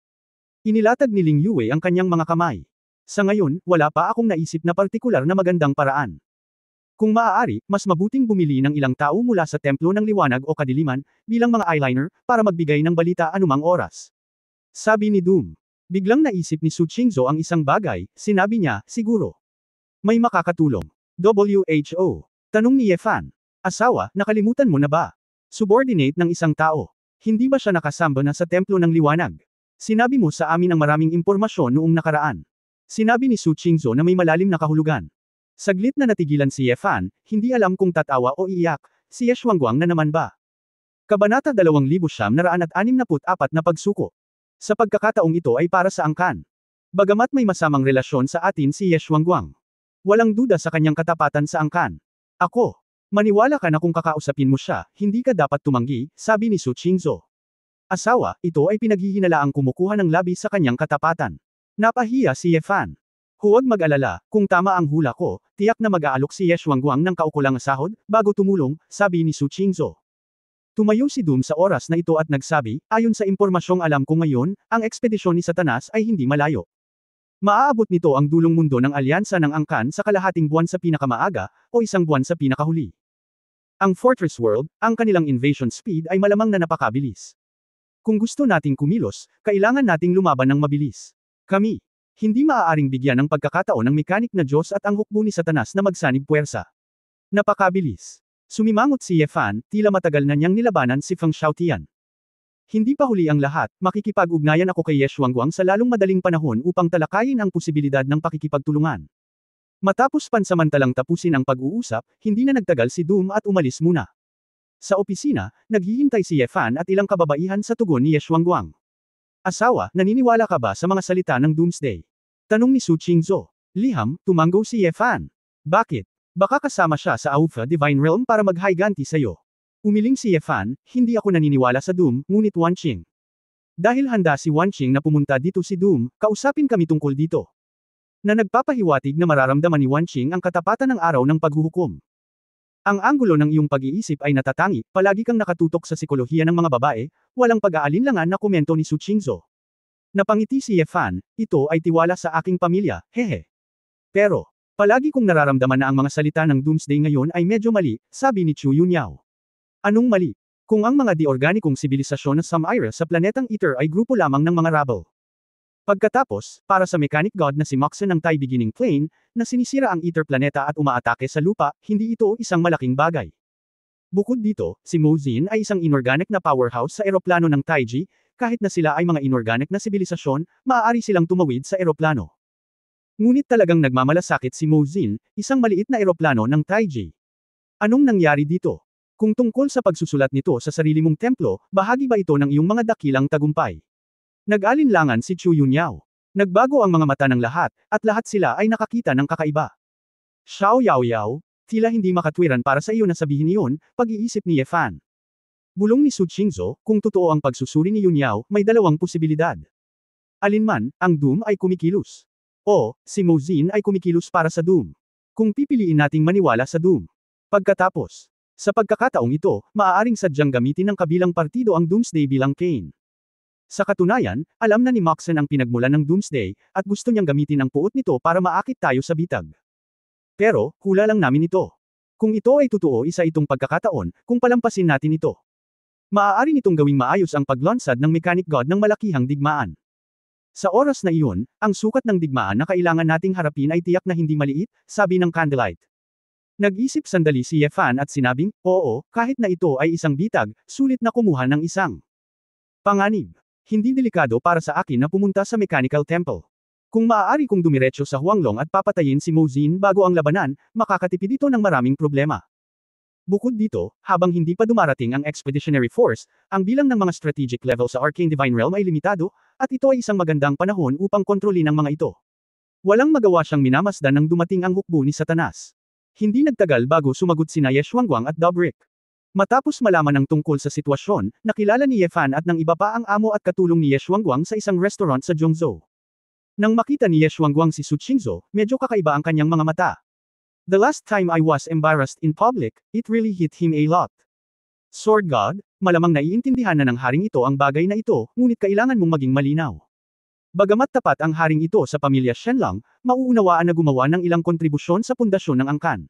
Inilatag ni Ling Yue ang kanyang mga kamay. Sa ngayon, wala pa akong naisip na partikular na magandang paraan. Kung maaari, mas mabuting bumili ng ilang tao mula sa Templo ng Liwanag o Kadiliman, bilang mga eyeliner, para magbigay ng balita anumang oras. Sabi ni Doom. Biglang naisip ni Su Qingzhou ang isang bagay, sinabi niya, siguro. May makakatulong. WHO. Tanong ni Yefan. Asawa, nakalimutan mo na ba? Subordinate ng isang tao. Hindi ba siya nakasamba na sa Templo ng Liwanag? Sinabi mo sa amin ang maraming impormasyon noong nakaraan. Sinabi ni Su Qingzhou na may malalim na kahulugan. Saglit na natigilan si Yefan, hindi alam kung tatawa o iiyak, si Ye Xuanguang na naman ba? Kabanata 2964 na pagsuko. Sa pagkakataong ito ay para sa angkan. Bagamat may masamang relasyon sa atin si Ye Xuanguang. Walang duda sa kanyang katapatan sa angkan. Ako. Maniwala ka na kung kakausapin mo siya, hindi ka dapat tumanggi, sabi ni Su Qingzhou. Asawa, ito ay pinaghihinalaang kumukuha ng labi sa kanyang katapatan. Napahiya si Yefan. Huwag mag-alala, kung tama ang hula ko, tiyak na mag-aalok si Ye Xuanguang ng kaukulang sahod, bago tumulong, sabi ni Su Qingzhou. Tumayo si Doom sa oras na ito at nagsabi, ayon sa impormasyong alam ko ngayon, ang ekspedisyon ni Satanas ay hindi malayo. Maaabot nito ang dulong mundo ng alyansa ng angkan sa kalahating buwan sa pinakamaaga, o isang buwan sa pinakahuli. Ang Fortress World, ang kanilang invasion speed ay malamang na napakabilis. Kung gusto nating kumilos, kailangan nating lumaban ng mabilis. Kami, hindi maaaring bigyan ng pagkakataon ng mekanik na Diyos at ang hukbo ni Satanas na magsanib puwersa. Napakabilis. Sumimangot si Ye Fan, tila matagal na niyang nilabanan si Feng Xiaotian. Hindi pa huli ang lahat, makikipag-ugnayan ako kay Ye Xuanguang sa lalong madaling panahon upang talakayin ang posibilidad ng pakikipagtulungan. Matapos pansamantalang tapusin ang pag-uusap, hindi na nagtagal si Doom at umalis muna. Sa opisina, naghihintay si Ye Fan at ilang kababaihan sa tugon ni Ye Xuanguang. Asawa, naniniwala ka ba sa mga salita ng Doomsday? Tanong ni Su Qingzhou. Liham, tumanggo si Ye Fan. Bakit? Baka kasama siya sa Alpha Divine Realm para maghayganti sa'yo. Umiling si Ye Fan, hindi ako naniniwala sa Doom, ngunit Wanqing. Dahil handa si Wanqing na pumunta dito si Doom, kausapin kami tungkol dito. Na nagpapahiwatig na mararamdaman ni Wanqing ang katapatan ng araw ng paghuhukom. Ang anggulo ng iyong pag-iisip ay natatangi, palagi kang nakatutok sa sikolohiya ng mga babae, walang pag-aalinlangan na komento ni Su Qingzhou. Napangiti si Ye Fan, ito ay tiwala sa aking pamilya, hehe. Pero, palagi kong nararamdaman na ang mga salita ng Doomsday ngayon ay medyo mali, sabi ni Chu Yunyao. Anong mali? Kung ang mga di-organikong sibilisasyon na Samira sa planetang Ether ay grupo lamang ng mga rabble. Pagkatapos, para sa mechanic god na si Moxen ng Tai Beginning Plane, na sinisira ang Ether planeta at umaatake sa lupa, hindi ito isang malaking bagay. Bukod dito, si Mo Xin ay isang inorganic na powerhouse sa eroplano ng Taiji, kahit na sila ay mga inorganic na sibilisasyon, maaari silang tumawid sa eroplano. Ngunit talagang nagmamalasakit si Mo Xin, isang maliit na eroplano ng Taiji. Anong nangyari dito? Kung tungkol sa pagsusulat nito sa sarili mong templo, bahagi ba ito ng iyong mga dakilang tagumpay? Nag-alinlangan si Chu Yunyao. Nagbago ang mga mata ng lahat, at lahat sila ay nakakita ng kakaiba. Xiao Yao Yao, tila hindi makatwiran para sa iyo na sabihin iyon, pag-iisip ni Ye Fan. Bulong ni Su Qingzhou, kung totoo ang pagsusuri ni Yunyao, may dalawang posibilidad. Alinman, ang Doom ay kumikilos. O, si Mo Xin ay kumikilos para sa Doom. Kung pipiliin nating maniwala sa Doom. Pagkatapos, sa pagkakataong ito, maaaring sadyang gamitin ng kabilang partido ang Doomsday bilang Cain. Sa katunayan, alam na ni Moxen ang pinagmulan ng Doomsday, at gusto niyang gamitin ang puot nito para maakit tayo sa bitag. Pero, hula lang namin ito. Kung ito ay totoo, isa itong pagkakataon, kung palampasin natin ito. Maaari nitong gawing maayos ang paglunsad ng mechanic god ng malakihang digmaan. Sa oras na iyon, ang sukat ng digmaan na kailangan nating harapin ay tiyak na hindi maliit, sabi ng Candlelight. Nag-isip sandali si Ye Fan at sinabing, oo, kahit na ito ay isang bitag, sulit na kumuha ng isang panganib. Hindi delikado para sa akin na pumunta sa Mechanical Temple. Kung maaari kong dumiretso sa Huanglong at papatayin si Mo Xin bago ang labanan, makakatipid ito ng maraming problema. Bukod dito, habang hindi pa dumarating ang Expeditionary Force, ang bilang ng mga strategic level sa Arcane Divine Realm ay limitado, at ito ay isang magandang panahon upang kontrolin ang mga ito. Walang magawa siyang minamasdan nang dumating ang hukbo ni Satanas. Hindi nagtagal bago sumagot sina Ye Xuanguang at Dobrik. Matapos malaman ang tungkol sa sitwasyon, nakilala ni Ye Fan at ng iba pa ang amo at katulong ni Ye Xuanguang sa isang restaurant sa Zhongzhou. Nang makita ni Ye Xuanguang si Su Qingzhou, medyo kakaiba ang kanyang mga mata. The last time I was embarrassed in public, it really hit him a lot. Sword God, malamang naiintindihan na ng haring ito ang bagay na ito, ngunit kailangan mong maging malinaw. Bagamat tapat ang haring ito sa pamilya Shenlang, mauunawaan na gumawa ng ilang kontribusyon sa pundasyon ng angkan.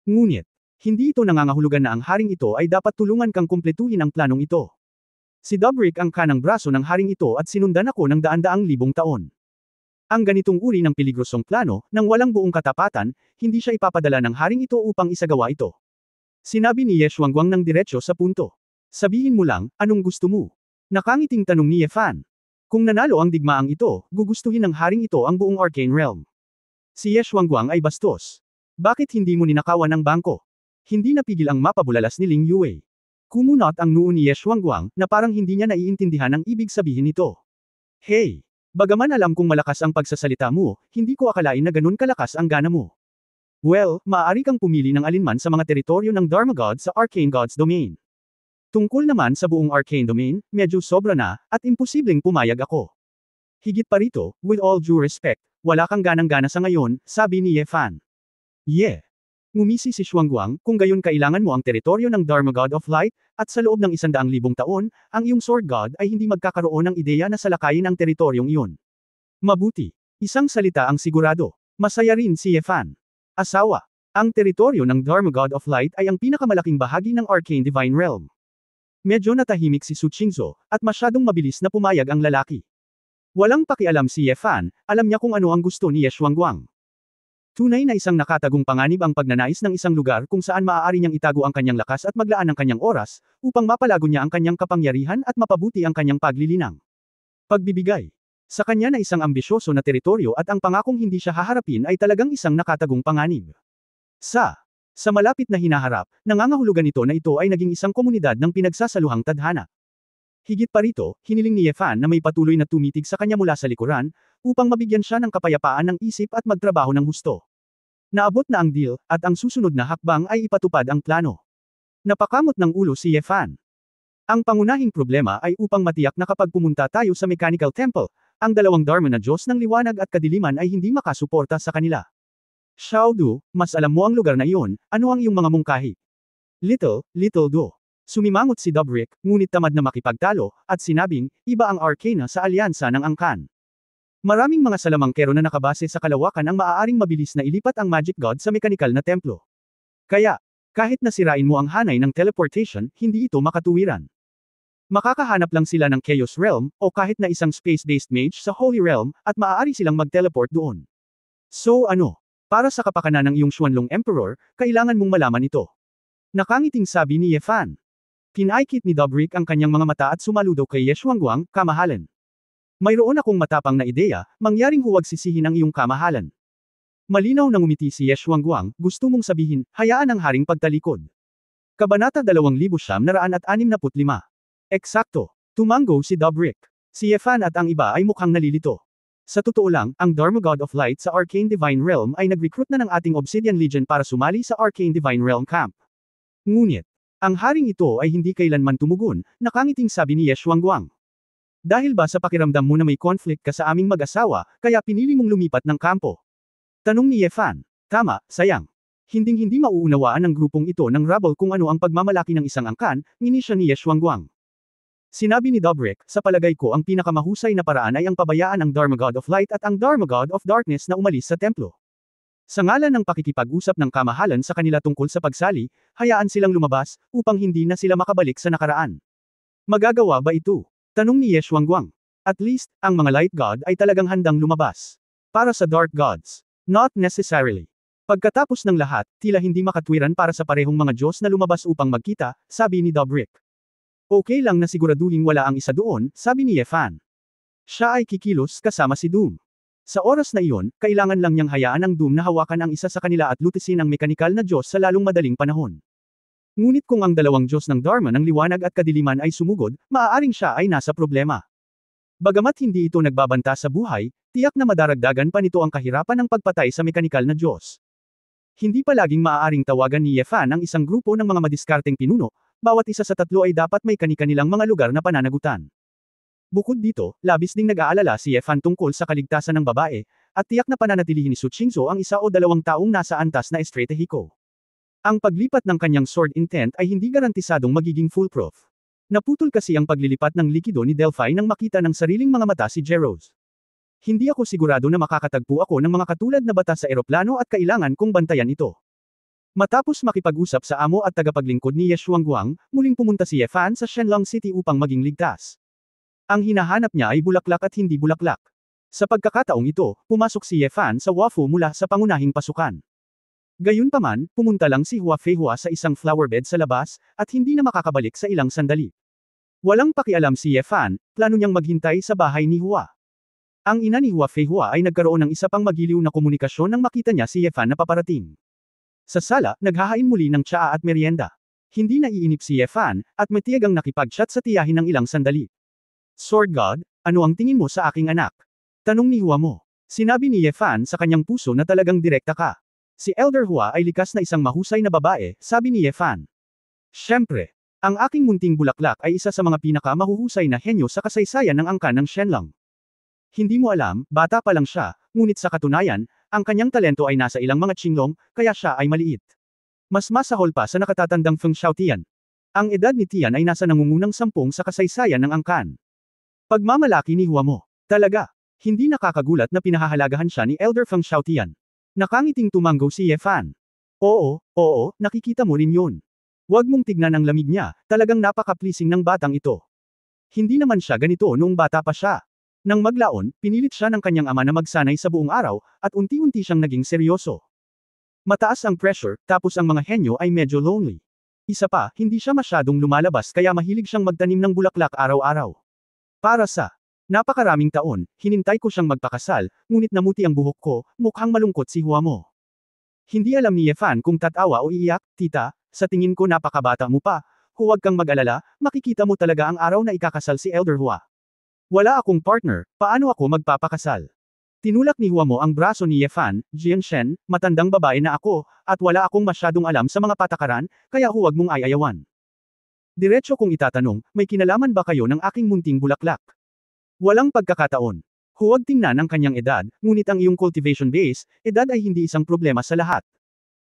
Ngunit, hindi ito nangangahulugan na ang haring ito ay dapat tulungan kang kumpletuhin ang planong ito. Si Dobrik ang kanang braso ng haring ito at sinundan ako ng daan-daang libong taon. Ang ganitong uri ng peligrosong plano, nang walang buong katapatan, hindi siya ipapadala ng haring ito upang isagawa ito. Sinabi ni Ye Xuanguang ng diretso sa punto. Sabihin mo lang, anong gusto mo? Nakangiting tanong ni Ye Fan. Kung nanalo ang digmaang ito, gugustuhin ng haring ito ang buong Arcane Realm. Si Ye Xuanguang ay bastos. Bakit hindi mo ninakawan ang bangko? Hindi napigil ang mapabulalas ni Ling Yue. Kumunot ang noo ni Ye Xuanguang, na parang hindi niya naiintindihan ang ibig sabihin nito. Hey! Bagaman alam kong malakas ang pagsasalita mo, hindi ko akalain na ganun kalakas ang gana mo. Well, maaari kang pumili ng alinman sa mga teritoryo ng Dharma God sa Arcane God's Domain. Tungkol naman sa buong Arcane Domain, medyo sobra na, at imposibleng pumayag ako. Higit pa rito, with all due respect, wala kang ganang-gana sa ngayon, sabi ni Ye Fan. Yeah. Ngumisi si Xuanguang, kung gayon kailangan mo ang teritoryo ng Dharma God of Light, at sa loob ng 100,000 taon, ang iyong Sword God ay hindi magkakaroon ng ideya na salakayin ang teritoryong iyon. Mabuti. Isang salita ang sigurado. Masaya rin si Ye Fan. Asawa. Ang teritoryo ng Dharma God of Light ay ang pinakamalaking bahagi ng Arcane Divine Realm. Medyo natahimik si Su Qingzhou, at masyadong mabilis na pumayag ang lalaki. Walang pakialam si Ye Fan, alam niya kung ano ang gusto ni Ye Xuanguang. Tunay na isang nakatagong panganib ang pagnanais ng isang lugar kung saan maaari niyang itago ang kanyang lakas at maglaan ng kanyang oras, upang mapalago niya ang kanyang kapangyarihan at mapabuti ang kanyang paglilinang. Pagbibigay. Sa kanya na isang ambisyoso na teritoryo at ang pangakong hindi siya haharapin ay talagang isang nakatagong panganib. Sa malapit na hinaharap, nangangahulugan ito na ito ay naging isang komunidad ng pinagsasaluhang tadhana. Higit pa rito, hiniling ni Ye Fan na may patuloy na tumitig sa kanya mula sa likuran, upang mabigyan siya ng kapayapaan ng isip at magtrabaho ng husto. Naabot na ang deal, at ang susunod na hakbang ay ipatupad ang plano. Napakamot ng ulo si Ye Fan. Ang pangunahing problema ay upang matiyak na kapag pumunta tayo sa Mechanical Temple, ang dalawang Dharma na Diyos ng liwanag at kadiliman ay hindi makasuporta sa kanila. Xiao Du, mas alam mo ang lugar na iyon, ano ang iyong mga mungkahi? Little Do. Sumimangot si Dobrik, ngunit tamad na makipagtalo, at sinabing, iba ang Arcana sa alyansa ng Angkan. Maraming mga salamangkero na nakabase sa kalawakan ang maaaring mabilis na ilipat ang Magic God sa mekanikal na templo. Kaya, kahit nasirain mo ang hanay ng teleportation, hindi ito makatuwiran. Makakahanap lang sila ng Chaos Realm, o kahit na isang space-based mage sa Holy Realm, at maaari silang mag-teleport doon. So ano? Para sa kapakanan ng iyong Xuanlong Emperor, kailangan mong malaman ito. Nakangiting sabi ni Ye Fan. Pinaikit ni Dobrik ang kanyang mga mata at sumaludo kay Ye Xuanguang, kamahalan. Mayroon akong matapang na ideya, mangyaring huwag sisihin ang iyong kamahalan. Malinaw na ngumiti si Ye Xuanguang, gusto mong sabihin, hayaan ang haring pagtalikod. Kabanata 2965. Eksakto. Tumango si Dobrik. Si Ye Fan at ang iba ay mukhang nalilito. Sa totoo lang, ang Dharma God of Light sa Arcane Divine Realm ay nag-recruit na ng ating Obsidian Legion para sumali sa Arcane Divine Realm Camp. Ngunit, ang haring ito ay hindi kailanman tumugon, nakangiting sabi ni Ye Xuanguang. Dahil ba sa pakiramdam mo na may conflict ka sa aming mag-asawa, kaya pinili mong lumipat ng kampo? Tanong ni Ye Fan. Tama, sayang. Hinding-hindi mauunawaan ng grupong ito ng rabble kung ano ang pagmamalaki ng isang angkan, nginisya ni Ye Xuanguang. Sinabi ni Dobrik, sa palagay ko ang pinakamahusay na paraan ay ang pabayaan ang Dharma God of Light at ang Dharma God of Darkness na umalis sa templo. Sa ngalan ng pakikipag-usap ng kamahalan sa kanila tungkol sa pagsali, hayaan silang lumabas, upang hindi na sila makabalik sa nakaraan. Magagawa ba ito? Tanong ni Ye Xuanguang. At least, ang mga Light God ay talagang handang lumabas. Para sa Dark Gods. Not necessarily. Pagkatapos ng lahat, tila hindi makatwiran para sa parehong mga Diyos na lumabas upang magkita, sabi ni Dobrik. Okay lang na siguraduhin wala ang isa doon, sabi ni Ye Fan. Siya ay kikilos kasama si Doom. Sa oras na iyon, kailangan lang niyang hayaan ang Doom na hawakan ang isa sa kanila at lutisin ang mekanikal na Diyos sa lalong madaling panahon. Ngunit kung ang dalawang Diyos ng Dharma ng liwanag at kadiliman ay sumugod, maaaring siya ay nasa problema. Bagamat hindi ito nagbabanta sa buhay, tiyak na madaragdagan pa nito ang kahirapan ng pagpatay sa mekanikal na Diyos. Hindi palaging maaaring tawagan ni Ye Fan ang isang grupo ng mga madiskarteng pinuno, bawat isa sa tatlo ay dapat may kani-kanilang mga lugar na pananagutan. Bukod dito, labis ding nag-aalala si Ye Fan tungkol sa kaligtasan ng babae, at tiyak na pananatilihin ni Su Qingzhou ang 1 o 2 taong nasa antas na estratehiko. Ang paglipat ng kanyang sword intent ay hindi garantisadong magiging foolproof. Naputol kasi ang paglilipat ng likido ni Delphi nang makita ng sariling mga mata si Jeros. Hindi ako sigurado na makakatagpo ako ng mga katulad na bata sa eroplano at kailangan kong bantayan ito. Matapos makipag-usap sa amo at tagapaglingkod ni Ye Xuanguang, muling pumunta si Ye Fan sa Shenlong City upang maging ligtas. Ang hinahanap niya ay bulaklak at hindi bulaklak. Sa pagkakataong ito, pumasok si Ye Fan sa Wafu mula sa pangunahing pasukan. Gayunpaman, pumunta lang si Hua Feihua sa isang flower bed sa labas, at hindi na makakabalik sa ilang sandali. Walang pakialam si Ye Fan, plano niyang maghintay sa bahay ni Hua. Ang ina ni Hua Feihua ay nagkaroon ng isa pang magiliw na komunikasyon nang makita niya si Ye Fan na paparating. Sa sala, naghahain muli ng tsaa at merienda. Hindi naiinip si Ye Fan, at matiyagang nakipag-chat sa tiyahin ng ilang sandali. Sword God, ano ang tingin mo sa aking anak? Tanong ni Hua mo. Sinabi ni Ye Fan sa kanyang puso na talagang direkta ka. Si Elder Hua ay likas na isang mahusay na babae, sabi ni Ye Fan. Siyempre, ang aking munting bulaklak ay isa sa mga pinaka-mahuhusay na henyo sa kasaysayan ng angkan ng Shenlong. Hindi mo alam, bata pa lang siya, ngunit sa katunayan, ang kanyang talento ay nasa ilang mga tsinglong, kaya siya ay maliit. Mas masahol pa sa nakatatandang Feng Xiaotian. Ang edad ni Tian ay nasa nangungunang 10 sa kasaysayan ng angkan. Pagmamalaki ni Hua mo. Talaga. Hindi nakakagulat na pinahahalagahan siya ni Elder Feng Xiaotian. Nakangiting tumanggo si Ye Fan. Oo, nakikita mo rin yun. Huwag mong tignan ang lamig niya, talagang napaka-pleasing ng batang ito. Hindi naman siya ganito noong bata pa siya. Nang maglaon, pinilit siya ng kanyang ama na magsanay sa buong araw, at unti-unti siyang naging seryoso. Mataas ang pressure, tapos ang mga henyo ay medyo lonely. Isa pa, hindi siya masyadong lumalabas kaya mahilig siyang magtanim ng bulaklak araw-araw. Para sa napakaraming taon, hinintay ko siyang magpakasal, ngunit namuti ang buhok ko, mukhang malungkot si Hua mo. Hindi alam ni Ye Fan kung tatawa o iiyak, tita, sa tingin ko napakabata mo pa, huwag kang mag-alala, makikita mo talaga ang araw na ikakasal si Elder Hua. Wala akong partner, paano ako magpapakasal? Tinulak ni Hua mo ang braso ni Ye Fan, Jian Shen, matandang babae na ako, at wala akong masyadong alam sa mga patakaran, kaya huwag mong ayayawan. Diretso kong itatanong, may kinalaman ba kayo ng aking munting bulaklak? Walang pagkakataon. Huwag tingnan ang kanyang edad, ngunit ang iyong cultivation base, edad ay hindi isang problema sa lahat.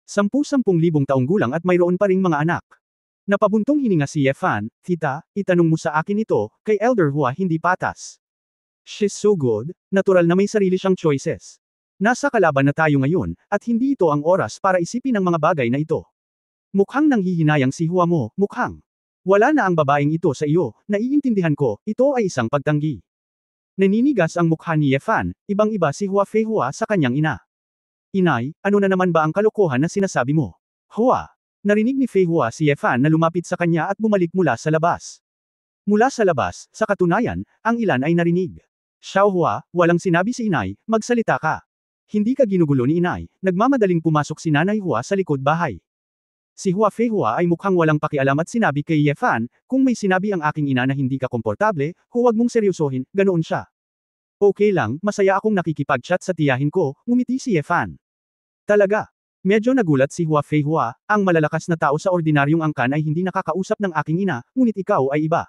10,000 taong gulang at mayroon pa ring mga anak. Napabuntong hininga si Ye Fan, tita, itanong mo sa akin ito, kay Elder Hua hindi patas. She's so good, natural na may sarili siyang choices. Nasa kalaban na tayo ngayon, at hindi ito ang oras para isipin ang mga bagay na ito. Mukhang nanghihinayang si Hua mo, mukhang. Wala na ang babaeng ito sa iyo, naiintindihan ko, ito ay isang pagtanggi. Naninigas ang mukha ni Ye Fan, ibang-iba si Hua Fei Hua sa kanyang ina. Inay, ano na naman ba ang kalokohan na sinasabi mo? Hua. Narinig ni Fei Hua si Ye Fan na lumapit sa kanya at bumalik mula sa labas. Mula sa labas, sa katunayan, ang ilan ay narinig. Xiao Hua, walang sinabi si inay, magsalita ka. Hindi ka ginugulo ni inay, nagmamadaling pumasok si Nanay Hua sa likod bahay. Si Hua Fei Hua ay mukhang walang pakialam at sinabi kay Ye Fan, kung may sinabi ang aking ina na hindi ka komportable, huwag mong seryosohin, ganoon siya. Okay lang, masaya akong nakikipag-chat sa tiyahin ko, ngumiti si Ye Fan. Talaga. Medyo nagulat si Hua Fei Hua, ang malalakas na tao sa ordinaryong angkan ay hindi nakakausap ng aking ina, ngunit ikaw ay iba.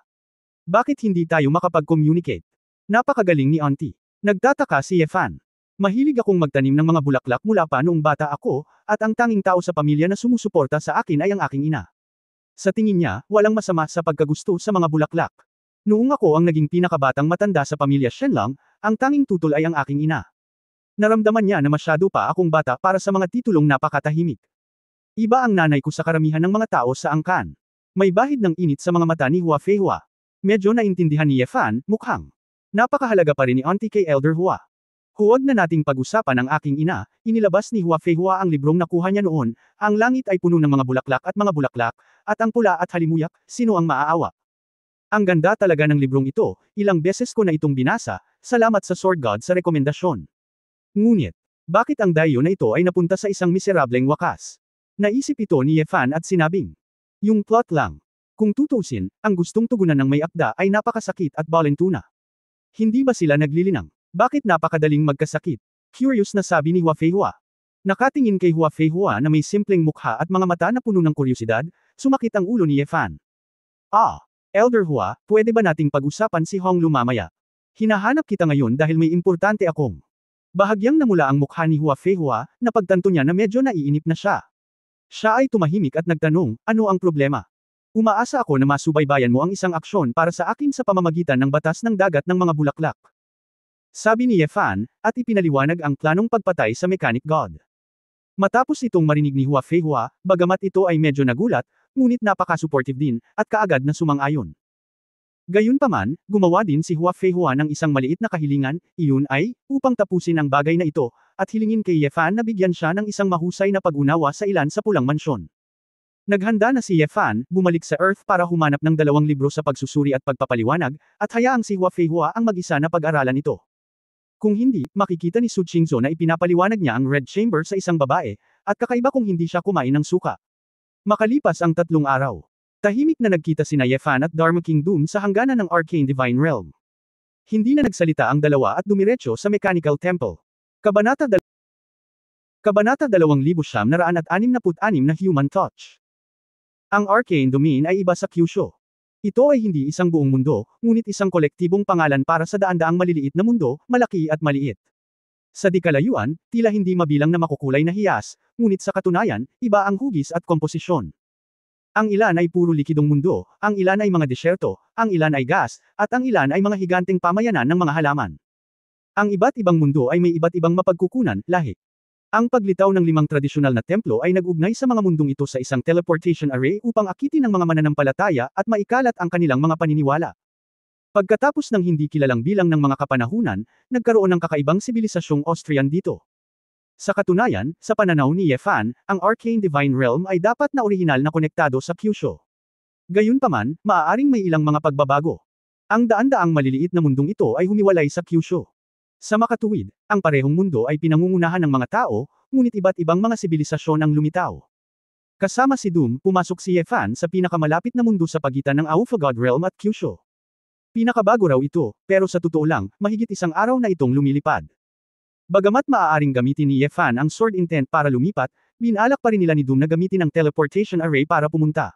Bakit hindi tayo makapag-communicate? Napakagaling ni auntie. Nagtataka si Ye Fan. Mahilig akong magtanim ng mga bulaklak mula pa noong bata ako, at ang tanging tao sa pamilya na sumusuporta sa akin ay ang aking ina. Sa tingin niya, walang masama sa pagkagusto sa mga bulaklak. Noong ako ang naging pinakabatang matanda sa pamilya Shenlang, ang tanging tutol ay ang aking ina. Naramdaman niya na masyado pa akong bata para sa mga titulong napakatahimik. Iba ang nanay ko sa karamihan ng mga tao sa angkan. May bahid ng init sa mga mata ni Hua Fei Hua. Medyo naintindihan ni Ye Fan, mukhang. Napakahalaga pa rin ni auntie kay Elder Hua. Huwag na nating pag-usapan ang aking ina, inilabas ni Hua Fei Hua ang librong nakuha niya noon, ang langit ay puno ng mga bulaklak, at ang pula at halimuyak, sino ang maaawa? Ang ganda talaga ng librong ito, ilang beses ko na itong binasa, salamat sa Sword God sa rekomendasyon. Ngunit, bakit ang dayo na ito ay napunta sa isang miserableng wakas? Naisip ito ni Ye Fan at sinabing, yung plot lang. Kung tutusin, ang gustong tugunan ng may akda ay napakasakit at balentuna. Hindi ba sila naglilinang? Bakit napakadaling magkasakit? Curious na sabi ni Hua Fei Hua. Nakatingin kay Hua Fei Hua na may simpleng mukha at mga mata na puno ng kuryosidad, sumakit ang ulo ni Ye Fan. Elder Hua, pwede ba nating pag-usapan si Hong Lu mamaya? Hinahanap kita ngayon dahil may importante akong. Bahagyang namula ang mukha ni Hua Fei Hua, napagtanto niya na medyo naiinip na siya. Siya ay tumahimik at nagtanong, ano ang problema? Umaasa ako na masubaybayan mo ang isang aksyon para sa akin sa pamamagitan ng batas ng dagat ng mga bulaklak. Sabi ni Ye Fan, at ipinaliwanag ang planong pagpatay sa Mechanic God. Matapos itong marinig ni Hua Fei Hua, bagamat ito ay medyo nagulat, ngunit napaka-supportive din, at kaagad na sumang-ayon. Gayunpaman, gumawa din si Hua Fei Hua ng isang maliit na kahilingan, iyon ay, upang tapusin ang bagay na ito, at hilingin kay Ye Fan na bigyan siya ng isang mahusay na pag-unawa sa ilan sa pulang mansyon. Naghanda na si Ye Fan, bumalik sa Earth para humanap ng 2 libro sa pagsusuri at pagpapaliwanag, at hayaang si Hua Fei Hua ang mag-isa na pag-aralan ito. Kung hindi, makikita ni Su Qingzhou na ipinapaliwanag niya ang Red Chamber sa isang babae, at kakaiba kung hindi siya kumain ng suka. Makalipas ang 3 araw. Tahimik na nagkita sina Ye Fan at Dharma King Doom sa hangganan ng Arcane Divine Realm. Hindi na nagsalita ang dalawa at dumiretso sa Mechanical Temple. Kabanata 2966 na Human Touch. Ang Arcane Domain ay iba sa Kyushu. Ito ay hindi isang buong mundo, ngunit isang kolektibong pangalan para sa daan-daang maliliit na mundo, malaki at maliit. Sa dikalayuan, tila hindi mabilang na makukulay na hiyas, ngunit sa katunayan, iba ang hugis at komposisyon. Ang ilan ay puro likidong mundo, ang ilan ay mga desyerto, ang ilan ay gas, at ang ilan ay mga higanteng pamayanan ng mga halaman. Ang iba't ibang mundo ay may iba't ibang mapagkukunan, lahi. Ang paglitaw ng 5 tradisyonal na templo ay nag-ugnay sa mga mundong ito sa isang teleportation array upang akitin ang mga mananampalataya at maikalat ang kanilang mga paniniwala. Pagkatapos ng hindi kilalang bilang ng mga kapanahunan, nagkaroon ng kakaibang sibilisasyong Austrian dito. Sa katunayan, sa pananaw ni Yefan, ang Arcane Divine Realm ay dapat na orihinal na konektado sa Kyushu. Gayunpaman, maaaring may ilang mga pagbabago. Ang daan-daang maliliit na mundong ito ay humiwalay sa Kyushu. Sa makatuwid, ang parehong mundo ay pinangungunahan ng mga tao, ngunit iba't ibang mga sibilisasyon ang lumitaw. Kasama si Doom, pumasok si Yefan sa pinakamalapit na mundo sa pagitan ng Aufagod Realm at Kyushu. Pinakabago raw ito, pero sa totoo lang, mahigit isang araw na itong lumilipad. Bagamat maaaring gamitin ni Yefan ang Sword Intent para lumipat, binalak pa rin nila ni Doom na gamitin ang Teleportation Array para pumunta.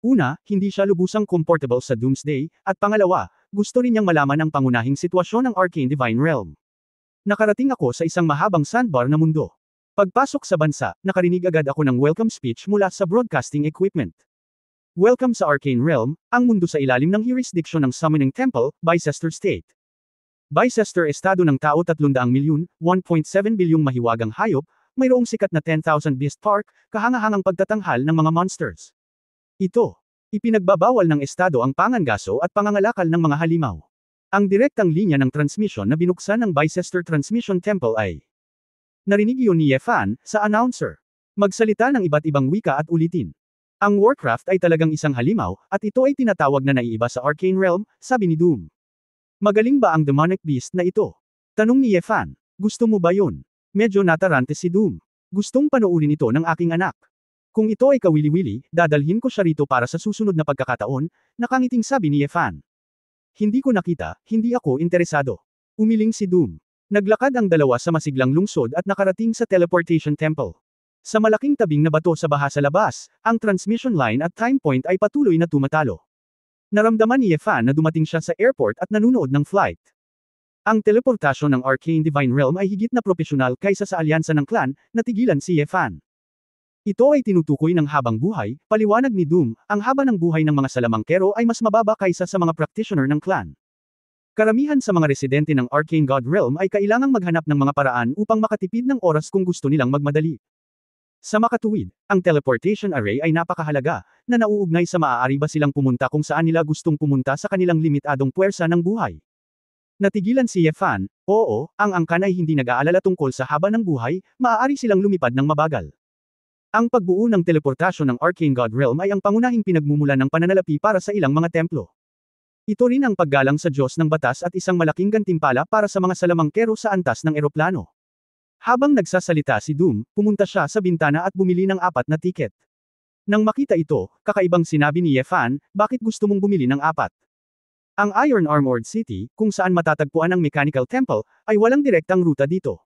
Una, hindi siya lubusang comfortable sa Doomsday, at pangalawa, gusto rin niyang malaman ang pangunahing sitwasyon ng Arcane Divine Realm. Nakarating ako sa isang mahabang sandbar na mundo. Pagpasok sa bansa, nakarinig agad ako ng welcome speech mula sa broadcasting equipment. Welcome sa Arcane Realm, ang mundo sa ilalim ng jurisdiction ng Summoning Temple, Bicester State. Bicester estado ng tao 300 milyon, 1.7 bilyong mahiwagang hayop, mayroong sikat na 10,000 Beast Park, kahangahangang pagtatanghal ng mga monsters. Ito. Ipinagbabawal ng estado ang pangangaso at pangangalakal ng mga halimaw. Ang direktang linya ng transmission na binuksan ng Bicester Transmission Temple ay narinig iyon ni Yefan, sa announcer. Magsalita ng iba't ibang wika at ulitin. Ang Warcraft ay talagang isang halimaw, at ito ay tinatawag na naiiba sa Arcane Realm, sabi ni Doom. Magaling ba ang demonic beast na ito? Tanong ni Yefan. Gusto mo ba yun? Medyo natarante si Doom. Gustong panoorin ito ng aking anak. Kung ito ay kawili-wili, dadalhin ko siya rito para sa susunod na pagkakataon, nakangiting sabi ni Yefan. Hindi ko nakita, hindi ako interesado. Umiling si Doom. Naglakad ang dalawa sa masiglang lungsod at nakarating sa Teleportation Temple. Sa malaking tabing na bato sa baha sa labas, ang transmission line at time point ay patuloy na tumatalo. Naramdaman ni Yefan na dumating siya sa airport at nanunood ng flight. Ang teleportasyon ng Arcane Divine Realm ay higit na propesyonal kaysa sa alyansa ng clan, natigilan si Yefan. Ito ay tinutukoy ng habang buhay, paliwanag ni Doom, ang haba ng buhay ng mga salamangkero ay mas mababa kaysa sa mga practitioner ng clan. Karamihan sa mga residente ng Arcane God Realm ay kailangang maghanap ng mga paraan upang makatipid ng oras kung gusto nilang magmadali. Sa makatuwid, ang teleportation array ay napakahalaga, na nauugnay sa maaari ba silang pumunta kung saan nila gustong pumunta sa kanilang limitadong puwersa ng buhay. Natigilan si Yefan, oo, ang angkan ay hindi nag-aalala tungkol sa haba ng buhay, maaari silang lumipad ng mabagal. Ang pagbuo ng teleportasyon ng Arcane God Realm ay ang pangunahing pinagmumulan ng pananalapi para sa ilang mga templo. Ito rin ang paggalang sa Diyos ng batas at isang malaking gantimpala para sa mga salamangkero sa antas ng eroplano. Habang nagsasalita si Doom, pumunta siya sa bintana at bumili ng 4 na tiket. Nang makita ito, kakaibang sinabi ni Yefan, bakit gusto mong bumili ng 4? Ang Iron Armored City, kung saan matatagpuan ang Mechanical Temple, ay walang direktang ruta dito.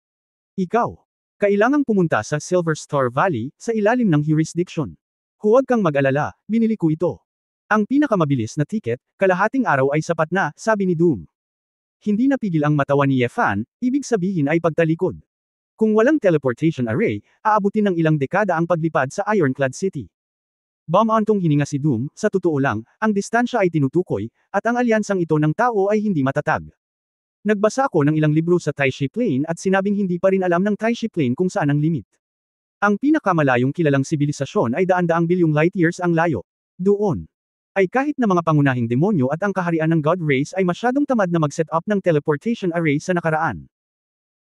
Ikaw. Kailangang pumunta sa Silver Star Valley, sa ilalim ng jurisdiction. Huwag kang mag-alala, binili ko ito. Ang pinakamabilis na tiket, kalahating araw ay sapat na, sabi ni Doom. Hindi napigil ang matawa ni Yefan, ibig sabihin ay pagtalikod. Kung walang teleportation array, aabutin ng ilang dekada ang paglipad sa Ironclad City. Bumantong hininga si Doom, sa totoo lang, ang distansya ay tinutukoy, at ang alyansang ito ng tao ay hindi matatag. Nagbasa ako ng ilang libro sa Taishi Plain at sinabing hindi pa rin alam ng Taishi Plain kung saan ang limit. Ang pinakamalayong kilalang sibilisasyon ay daan-daang bilyong light years ang layo. Doon ay kahit na mga pangunahing demonyo at ang kaharian ng God Race ay masyadong tamad na mag-set up ng teleportation array sa nakaraan.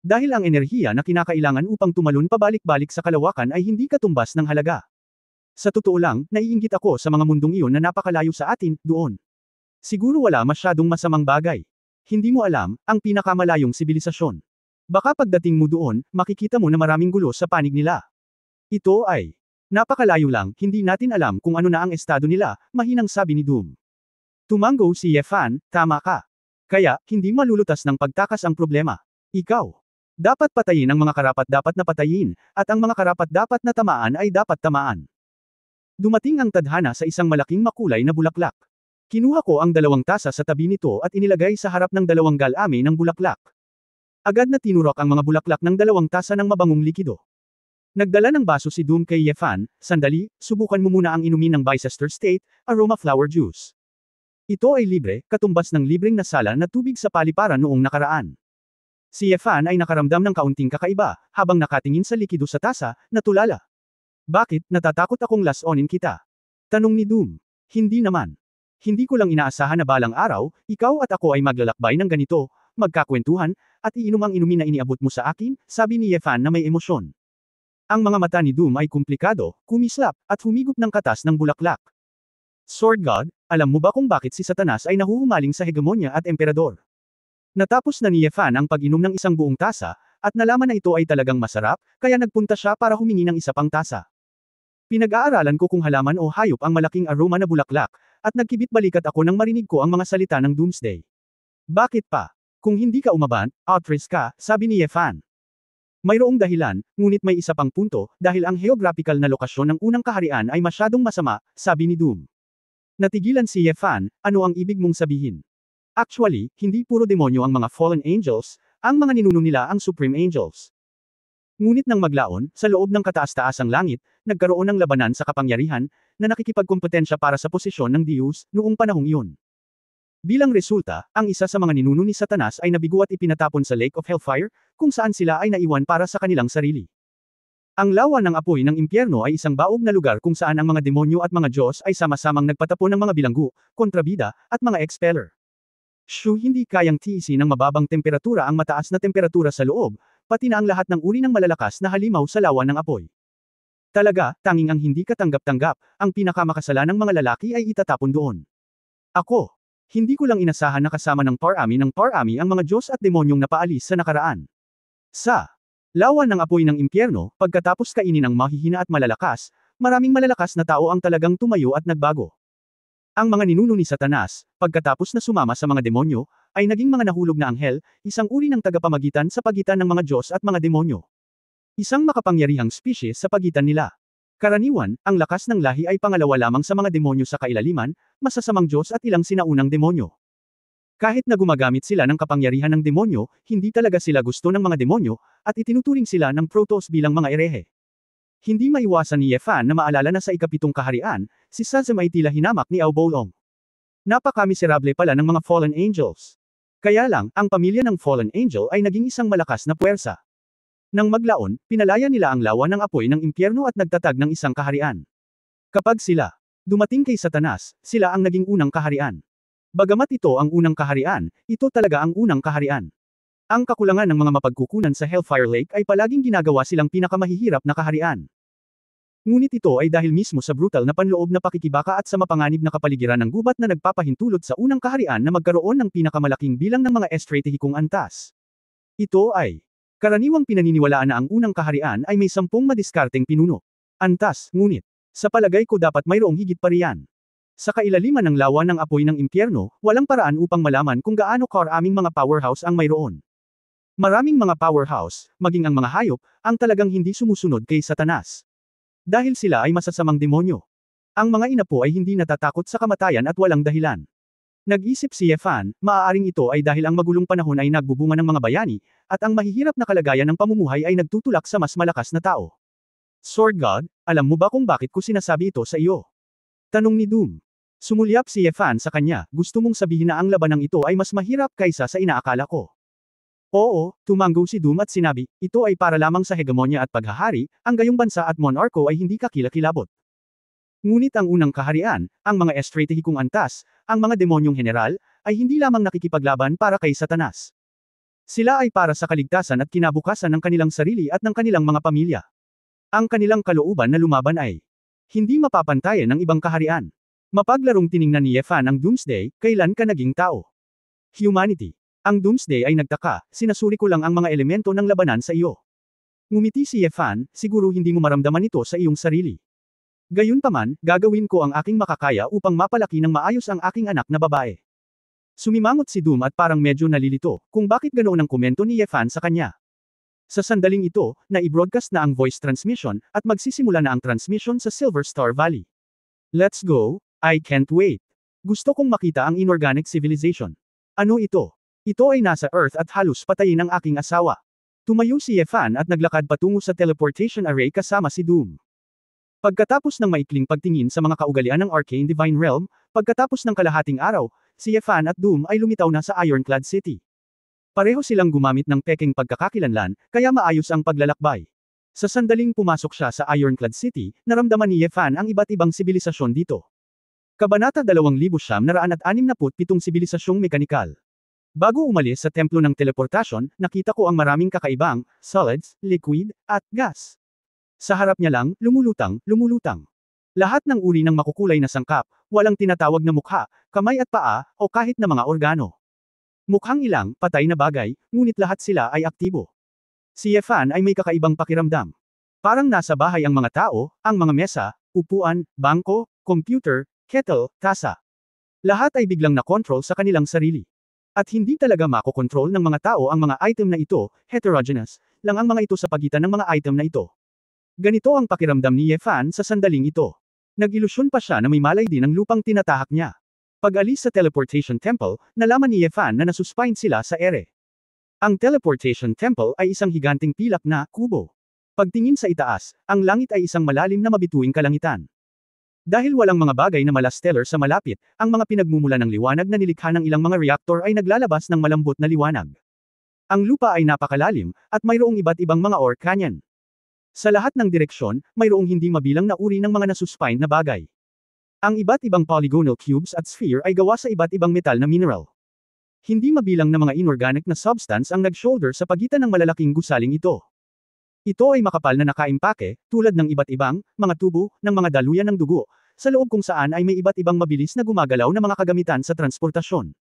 Dahil ang enerhiya na kinakailangan upang tumalon pabalik-balik sa kalawakan ay hindi katumbas ng halaga. Sa totoo lang, naiinggit ako sa mga mundong iyon na napakalayo sa atin, doon. Siguro wala masyadong masamang bagay. Hindi mo alam, ang pinakamalayong sibilisasyon. Baka pagdating mo doon, makikita mo na maraming gulo sa panig nila. Ito ay napakalayo lang, hindi natin alam kung ano na ang estado nila, mahinang sabi ni Doom. Tumango si Yefan, tama ka. Kaya, hindi malulutas ng pagtakas ang problema. Ikaw. Dapat patayin ang mga karapat-dapat na patayin, at ang mga karapat-dapat na tamaan ay dapat tamaan. Dumating ang tadhana sa isang malaking makulay na bulaklak. Kinuha ko ang 2 tasa sa tabi nito at inilagay sa harap ng 2 galame ng bulaklak. Agad na tinurok ang mga bulaklak ng 2 tasa ng mabangong likido. Nagdala ng baso si Doom kay Yefan, sandali, subukan mo muna ang inumin ng Bicester State, Aroma Flower Juice. Ito ay libre, katumbas ng libreng nasala na tubig sa paliparan noong nakaraan. Si Yefan ay nakaramdam ng kaunting kakaiba, habang nakatingin sa likido sa tasa, natulala. Bakit, natatakot akong lasonin kita? Tanong ni Doom. Hindi naman. Hindi ko lang inaasahan na balang araw, ikaw at ako ay maglalakbay ng ganito, magkakwentuhan, at iinom ang inumin na iniabot mo sa akin, sabi ni Yefan na may emosyon. Ang mga mata ni Doom ay komplikado, kumislap, at humigop ng katas ng bulaklak. Sword God, alam mo ba kung bakit si Satanas ay nahuhumaling sa hegemonya at emperador? Natapos na ni Yefan ang pag-inom ng isang buong tasa, at nalaman na ito ay talagang masarap, kaya nagpunta siya para humingi ng isa pang tasa. Pinag-aaralan ko kung halaman o hayop ang malaking aroma na bulaklak, at nagkibit-balikat ako nang marinig ko ang mga salita ng Doomsday. Bakit pa? Kung hindi ka umaban, outrace ka, sabi ni Yefan. Mayroong dahilan, ngunit may isa pang punto, dahil ang geographical na lokasyon ng unang kaharian ay masyadong masama, sabi ni Doom. Natigilan si Yefan, ano ang ibig mong sabihin? Actually, hindi puro demonyo ang mga fallen angels, ang mga ninuno nila ang supreme angels. Ngunit nang maglaon, sa loob ng kataas-taasang langit, nagkaroon ng labanan sa kapangyarihan, na nakikipagkompetensya para sa posisyon ng Diyos, noong panahong iyon. Bilang resulta, ang isa sa mga ninuno ni Satanas ay nabigo at ipinatapon sa Lake of Hellfire, kung saan sila ay naiwan para sa kanilang sarili. Ang lawa ng apoy ng impyerno ay isang baog na lugar kung saan ang mga demonyo at mga Diyos ay sama-samang nagpatapon ng mga bilanggo, kontrabida, at mga expeller. Hindi kayang tiisin ng mababang temperatura ang mataas na temperatura sa loob, pati na ang lahat ng uri ng malalakas na halimaw sa lawa ng apoy. Talaga, tanging ang hindi katanggap-tanggap, ang pinakamakasalanang mga lalaki ay itatapon doon. Ako. Hindi ko lang inasahan na kasama ng parami ang mga Diyos at demonyong napaalis sa nakaraan. Sa lawa ng apoy ng impyerno, pagkatapos kainin ang mahihina at malalakas, maraming malalakas na tao ang talagang tumayo at nagbago. Ang mga ninuno ni Satanas, pagkatapos na sumama sa mga demonyo, ay naging mga nahulog na anghel, isang uri ng tagapamagitan sa pagitan ng mga Diyos at mga demonyo. Isang makapangyarihang species sa pagitan nila. Karaniwan, ang lakas ng lahi ay pangalawa lamang sa mga demonyo sa kailaliman, masasamang Diyos at ilang sinaunang demonyo. Kahit na gumagamit sila ng kapangyarihan ng demonyo, hindi talaga sila gusto ng mga demonyo, at itinuturing sila ng Protoss bilang mga erehe. Hindi maiwasan ni Yefan na maalala na sa ikapitong kaharian, si Sazam ay tila hinamak ni Aobolong. Napaka-miserable pala ng mga fallen angels. Kaya lang, ang pamilya ng fallen angel ay naging isang malakas na puwersa. Nang maglaon, pinalaya nila ang lawa ng apoy ng impyerno at nagtatag ng isang kaharian. Kapag sila dumating kay Satanas, sila ang naging unang kaharian. Bagamat ito ang unang kaharian, ito talaga ang unang kaharian. Ang kakulangan ng mga mapagkukunan sa Hellfire Lake ay palaging ginagawa silang pinakamahihirap na kaharian. Ngunit ito ay dahil mismo sa brutal na panloob na pakikibaka at sa mapanganib na kapaligiran ng gubat na nagpapahintulot sa unang kaharian na magkaroon ng pinakamalaking bilang ng mga estratehikong antas. Ito ay karaniwang pinaniniwalaan na ang unang kaharian ay may 10 madiskarteng pinuno. Antas, ngunit, sa palagay ko dapat mayroong higit pa riyan. Sa kailaliman ng lawa ng apoy ng impyerno, walang paraan upang malaman kung gaano karaming mga powerhouse ang mayroon. Maraming mga powerhouse, maging ang mga hayop, ang talagang hindi sumusunod kay Satanas. Dahil sila ay masasamang demonyo. Ang mga inapo ay hindi natatakot sa kamatayan at walang dahilan. Nag-isip si Yefan, maaaring ito ay dahil ang magulong panahon ay nagbubunga ng mga bayani, at ang mahihirap na kalagayan ng pamumuhay ay nagtutulak sa mas malakas na tao. Sword God, alam mo ba kung bakit ko sinasabi ito sa iyo? Tanong ni Doom. Sumulyap si Yefan sa kanya, gusto mong sabihin na ang labanang ito ay mas mahirap kaysa sa inaakala ko. Oo, tumanggo si Doom at sinabi, ito ay para lamang sa hegemonya at paghahari, ang gayong bansa at monarko ay hindi kakilakilabot. Ngunit ang unang kaharian, ang mga estratehikong antas, ang mga demonyong general, ay hindi lamang nakikipaglaban para kay Satanas. Sila ay para sa kaligtasan at kinabukasan ng kanilang sarili at ng kanilang mga pamilya. Ang kanilang kalooban na lumaban ay hindi mapapantayan ng ibang kaharian. Mapaglarong tiningnan ni Yefan ang Doomsday, kailan ka naging tao? Humanity. Ang Doomsday ay nagtaka, sinasuri ko lang ang mga elemento ng labanan sa iyo. Ngumiti si Yefan, siguro hindi mo maramdaman ito sa iyong sarili. Gayunpaman, gagawin ko ang aking makakaya upang mapalaki ng maayos ang aking anak na babae. Sumimangot si Doom at parang medyo nalilito, kung bakit ganoon ang komento ni Yefan sa kanya. Sa sandaling ito, na-i-broadcast na ang voice transmission, at magsisimula na ang transmission sa Silver Star Valley. Let's go, I can't wait. Gusto kong makita ang inorganic civilization. Ano ito? Ito ay nasa Earth at halos patayin ang aking asawa. Tumayo si Yefan at naglakad patungo sa teleportation array kasama si Doom. Pagkatapos ng maikling pagtingin sa mga kaugalian ng Arcane Divine Realm, pagkatapos ng kalahating araw, si Yefan at Doom ay lumitaw na sa Ironclad City. Pareho silang gumamit ng peking pagkakakilanlan, kaya maayos ang paglalakbay. Sa sandaling pumasok siya sa Ironclad City, naramdaman ni Yefan ang iba't ibang sibilisasyon dito. Kabanata 2967 Sibilisasyong Mekanikal. Bago umalis sa templo ng teleportasyon, nakita ko ang maraming kakaibang, solids, liquid, at gas. Sa harap niya lang, lumulutang. Lahat ng uri ng makukulay na sangkap, walang tinatawag na mukha, kamay at paa, o kahit na mga organo. Mukhang ilang, patay na bagay, ngunit lahat sila ay aktibo. Si Yefan ay may kakaibang pakiramdam. Parang nasa bahay ang mga tao, ang mga mesa, upuan, bangko, computer, kettle, tasa. Lahat ay biglang na-control sa kanilang sarili. At hindi talaga makokontrol ng mga tao ang mga item na ito, heterogeneous, lang ang mga ito sa pagitan ng mga item na ito. Ganito ang pakiramdam ni Yefan sa sandaling ito. Nag-ilusyon pa siya na may malay din ang lupang tinatahak niya. Pag-alis sa Teleportation Temple, nalaman ni Yefan na nasuspine sila sa ere. Ang Teleportation Temple ay isang higanting pilak na kubo. Pagtingin sa itaas, ang langit ay isang malalim na mabituing kalangitan. Dahil walang mga bagay na malastellar sa malapit, ang mga pinagmumula ng liwanag na nilikha ng ilang mga reaktor ay naglalabas ng malambot na liwanag. Ang lupa ay napakalalim, at mayroong iba't ibang mga ore canyon. Sa lahat ng direksyon, mayroong hindi mabilang na uri ng mga nasuspine na bagay. Ang iba't ibang polygonal cubes at sphere ay gawa sa iba't ibang metal na mineral. Hindi mabilang na mga inorganic na substance ang nag-shoulder sa pagitan ng malalaking gusaling ito. Ito ay makapal na nakaimpake, tulad ng iba't ibang, mga tubo, ng mga daluyan ng dugo, sa loob kung saan ay may iba't ibang mabilis na gumagalaw na mga kagamitan sa transportasyon.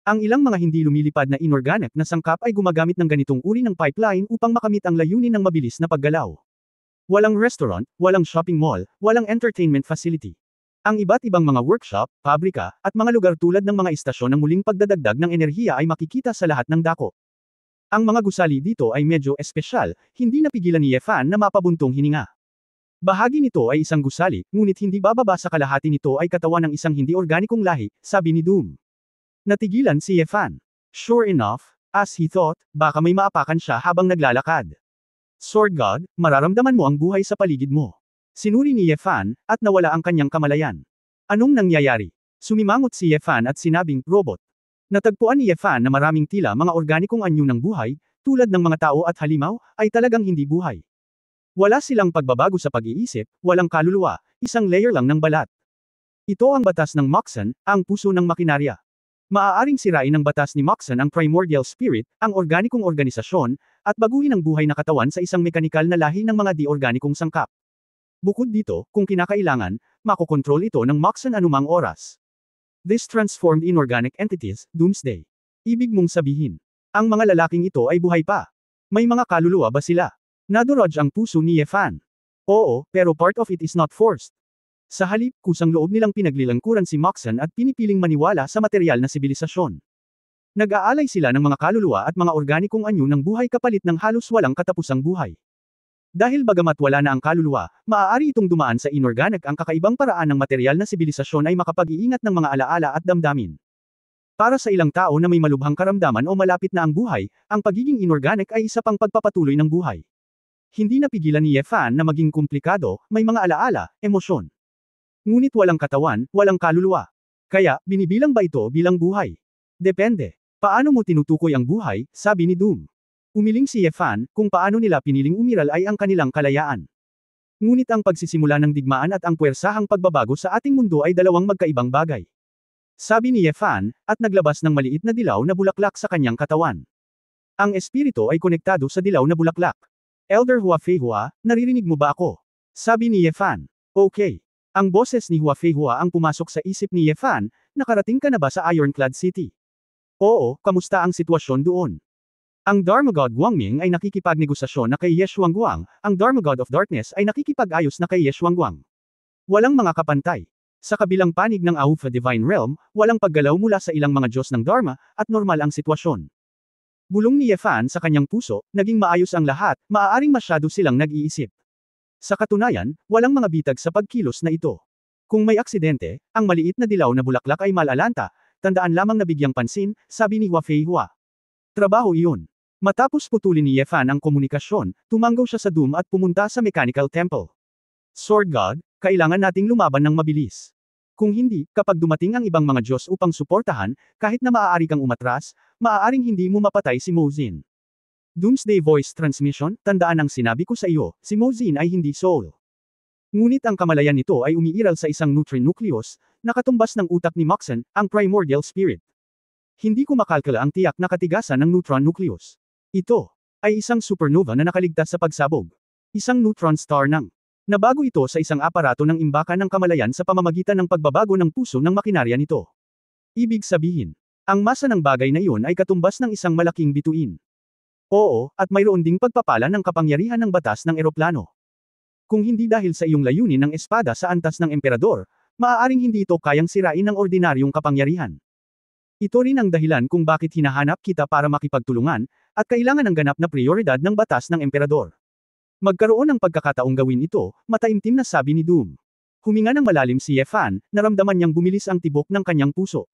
Ang ilang mga hindi lumilipad na inorganic na sangkap ay gumagamit ng ganitong uri ng pipeline upang makamit ang layunin ng mabilis na paggalaw. Walang restaurant, walang shopping mall, walang entertainment facility. Ang iba't ibang mga workshop, pabrika, at mga lugar tulad ng mga istasyon ng muling pagdadagdag ng enerhiya ay makikita sa lahat ng dako. Ang mga gusali dito ay medyo espesyal, hindi napigilan ni Yefan na mapabuntong hininga. Bahagi nito ay isang gusali, ngunit hindi bababa sa kalahati nito ay katawan ng isang hindi organikong lahi, sabi ni Doom. Natigilan si Yefan. Sure enough, as he thought, baka may maapakan siya habang naglalakad. Sword God, mararamdaman mo ang buhay sa paligid mo. Sinuri ni Yefan, at nawala ang kanyang kamalayan. Anong nangyayari? Sumimangot si Yefan at sinabing, robot. Natagpuan ni Yefan na maraming tila mga organikong anyo ng buhay, tulad ng mga tao at halimaw, ay talagang hindi buhay. Wala silang pagbabago sa pag-iisip, walang kaluluwa, isang layer lang ng balat. Ito ang batas ng Moxon, ang puso ng makinarya. Maaaring sirain ng batas ni Moxon ang primordial spirit, ang organikong organisasyon, at baguhin ang buhay na katawan sa isang mekanikal na lahi ng mga di-organikong sangkap. Bukod dito, kung kinakailangan, makokontrol ito ng Moxon anumang oras. This transformed inorganic entities, Doomsday. Ibig mong sabihin, ang mga lalaking ito ay buhay pa. May mga kaluluwa ba sila? Nadurog ang puso ni Yefan. Oo, pero part of it is not forced. Sa halip, kusang loob nilang pinaglilangkuran si Moxon at pinipiling maniwala sa material na sibilisasyon. Nag-aalay sila ng mga kaluluwa at mga organikong anyo ng buhay kapalit ng halos walang katapusang buhay. Dahil bagamat wala na ang kaluluwa, maaari itong dumaan sa inorganic ang kakaibang paraan ng material na sibilisasyon ay makapag-iingat ng mga alaala at damdamin. Para sa ilang tao na may malubhang karamdaman o malapit na ang buhay, ang pagiging inorganic ay isa pang pagpapatuloy ng buhay. Hindi napigilan ni Yefan na maging komplikado, may mga alaala, emosyon. Ngunit walang katawan, walang kaluluwa. Kaya, binibilang ba ito bilang buhay? Depende. Paano mo tinutukoy ang buhay, sabi ni Doom. Umiling si Yefan, kung paano nila piniling umiral ay ang kanilang kalayaan. Ngunit ang pagsisimula ng digmaan at ang puwersahang pagbabago sa ating mundo ay dalawang magkaibang bagay. Sabi ni Yefan, at naglabas ng maliit na dilaw na bulaklak sa kanyang katawan. Ang espiritu ay konektado sa dilaw na bulaklak. Elder Huafehua, naririnig mo ba ako? Sabi ni Yefan. Okay. Ang boses ni Huafehua ang pumasok sa isip ni Yefan, nakarating ka na ba sa Ironclad City? Oo, kamusta ang sitwasyon doon? Ang Dharma God Guangming ay nakikipagnegosasyon na kay Yeshuangguang, ang Dharma God of Darkness ay nakikipag-ayos na kay Yeshuangguang. Walang mga kapantay. Sa kabilang panig ng Ahufa Divine Realm, walang paggalaw mula sa ilang mga Diyos ng Dharma, at normal ang sitwasyon. Bulong ni Yefan sa kanyang puso, naging maayos ang lahat, maaaring masyado silang nag-iisip. Sa katunayan, walang mga bitag sa pagkilos na ito. Kung may aksidente, ang maliit na dilaw na bulaklak ay malalanta, tandaan lamang na bigyang pansin, sabi ni Hua Feihua. Trabaho iyon. Matapos putulin ni Ye Fan ang komunikasyon, tumanggaw siya sa Doom at pumunta sa Mechanical Temple. Sword God, kailangan nating lumaban ng mabilis. Kung hindi, kapag dumating ang ibang mga Diyos upang suportahan, kahit na maaari kang umatras, maaaring hindi mo mapatay si Mo Xin. Doomsday Voice Transmission, tandaan ang sinabi ko sa iyo, si Mo Xin ay hindi soul. Ngunit ang kamalayan nito ay umiiral sa isang nucleus, na katumbas ng utak ni Moxen, ang primordial spirit. Hindi ko makalkala ang tiyak na katigasan ng neutron nucleus. Ito ay isang supernova na nakaligtas sa pagsabog. Isang neutron star nang nabago ito sa isang aparato ng imbakan ng kamalayan sa pamamagitan ng pagbabago ng puso ng makinarya nito. Ibig sabihin, ang masa ng bagay na iyon ay katumbas ng isang malaking bituin. Oo, at mayroon ding pagpapala ng kapangyarihan ng batas ng eroplano. Kung hindi dahil sa iyong layunin ng espada sa antas ng emperador, maaaring hindi ito kayang sirain ng ordinaryong kapangyarihan. Ito rin ang dahilan kung bakit hinahanap kita para makipagtulungan, at kailangan ng ganap na prioridad ng batas ng emperador. Magkaroon ng pagkakataong gawin ito, mataimtim na sabi ni Doom. Huminga ng malalim si Ye Fan, naramdaman niyang bumilis ang tibok ng kanyang puso.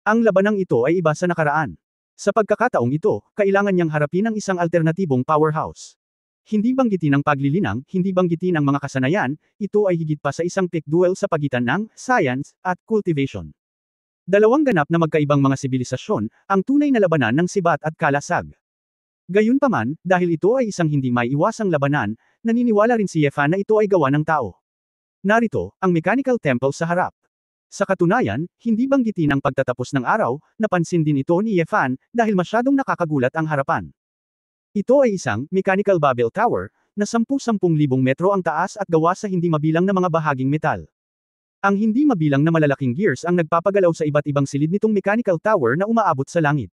Ang labanang ito ay iba sa nakaraan. Sa pagkakataong ito, kailangan niyang harapin ang isang alternatibong powerhouse. Hindi banggitin ang paglilinang, hindi banggitin ang mga kasanayan, ito ay higit pa sa isang peak duel sa pagitan ng science at cultivation. Dalawang ganap na magkaibang mga sibilisasyon, ang tunay na labanan ng sibat at kalasag. Gayunpaman, dahil ito ay isang hindi maiiwasang labanan, naniniwala rin si Ye Fan na ito ay gawa ng tao. Narito, ang Mechanical Temple sa harap. Sa katunayan, hindi banggitin ang pagtatapos ng araw, napansin din ito ni Ye Fan, dahil masyadong nakakagulat ang harapan. Ito ay isang mechanical Babel Tower, na 10,000 metro ang taas at gawa sa hindi mabilang na mga bahaging metal. Ang hindi mabilang na malalaking gears ang nagpapagalaw sa iba't ibang silid nitong mechanical tower na umaabot sa langit.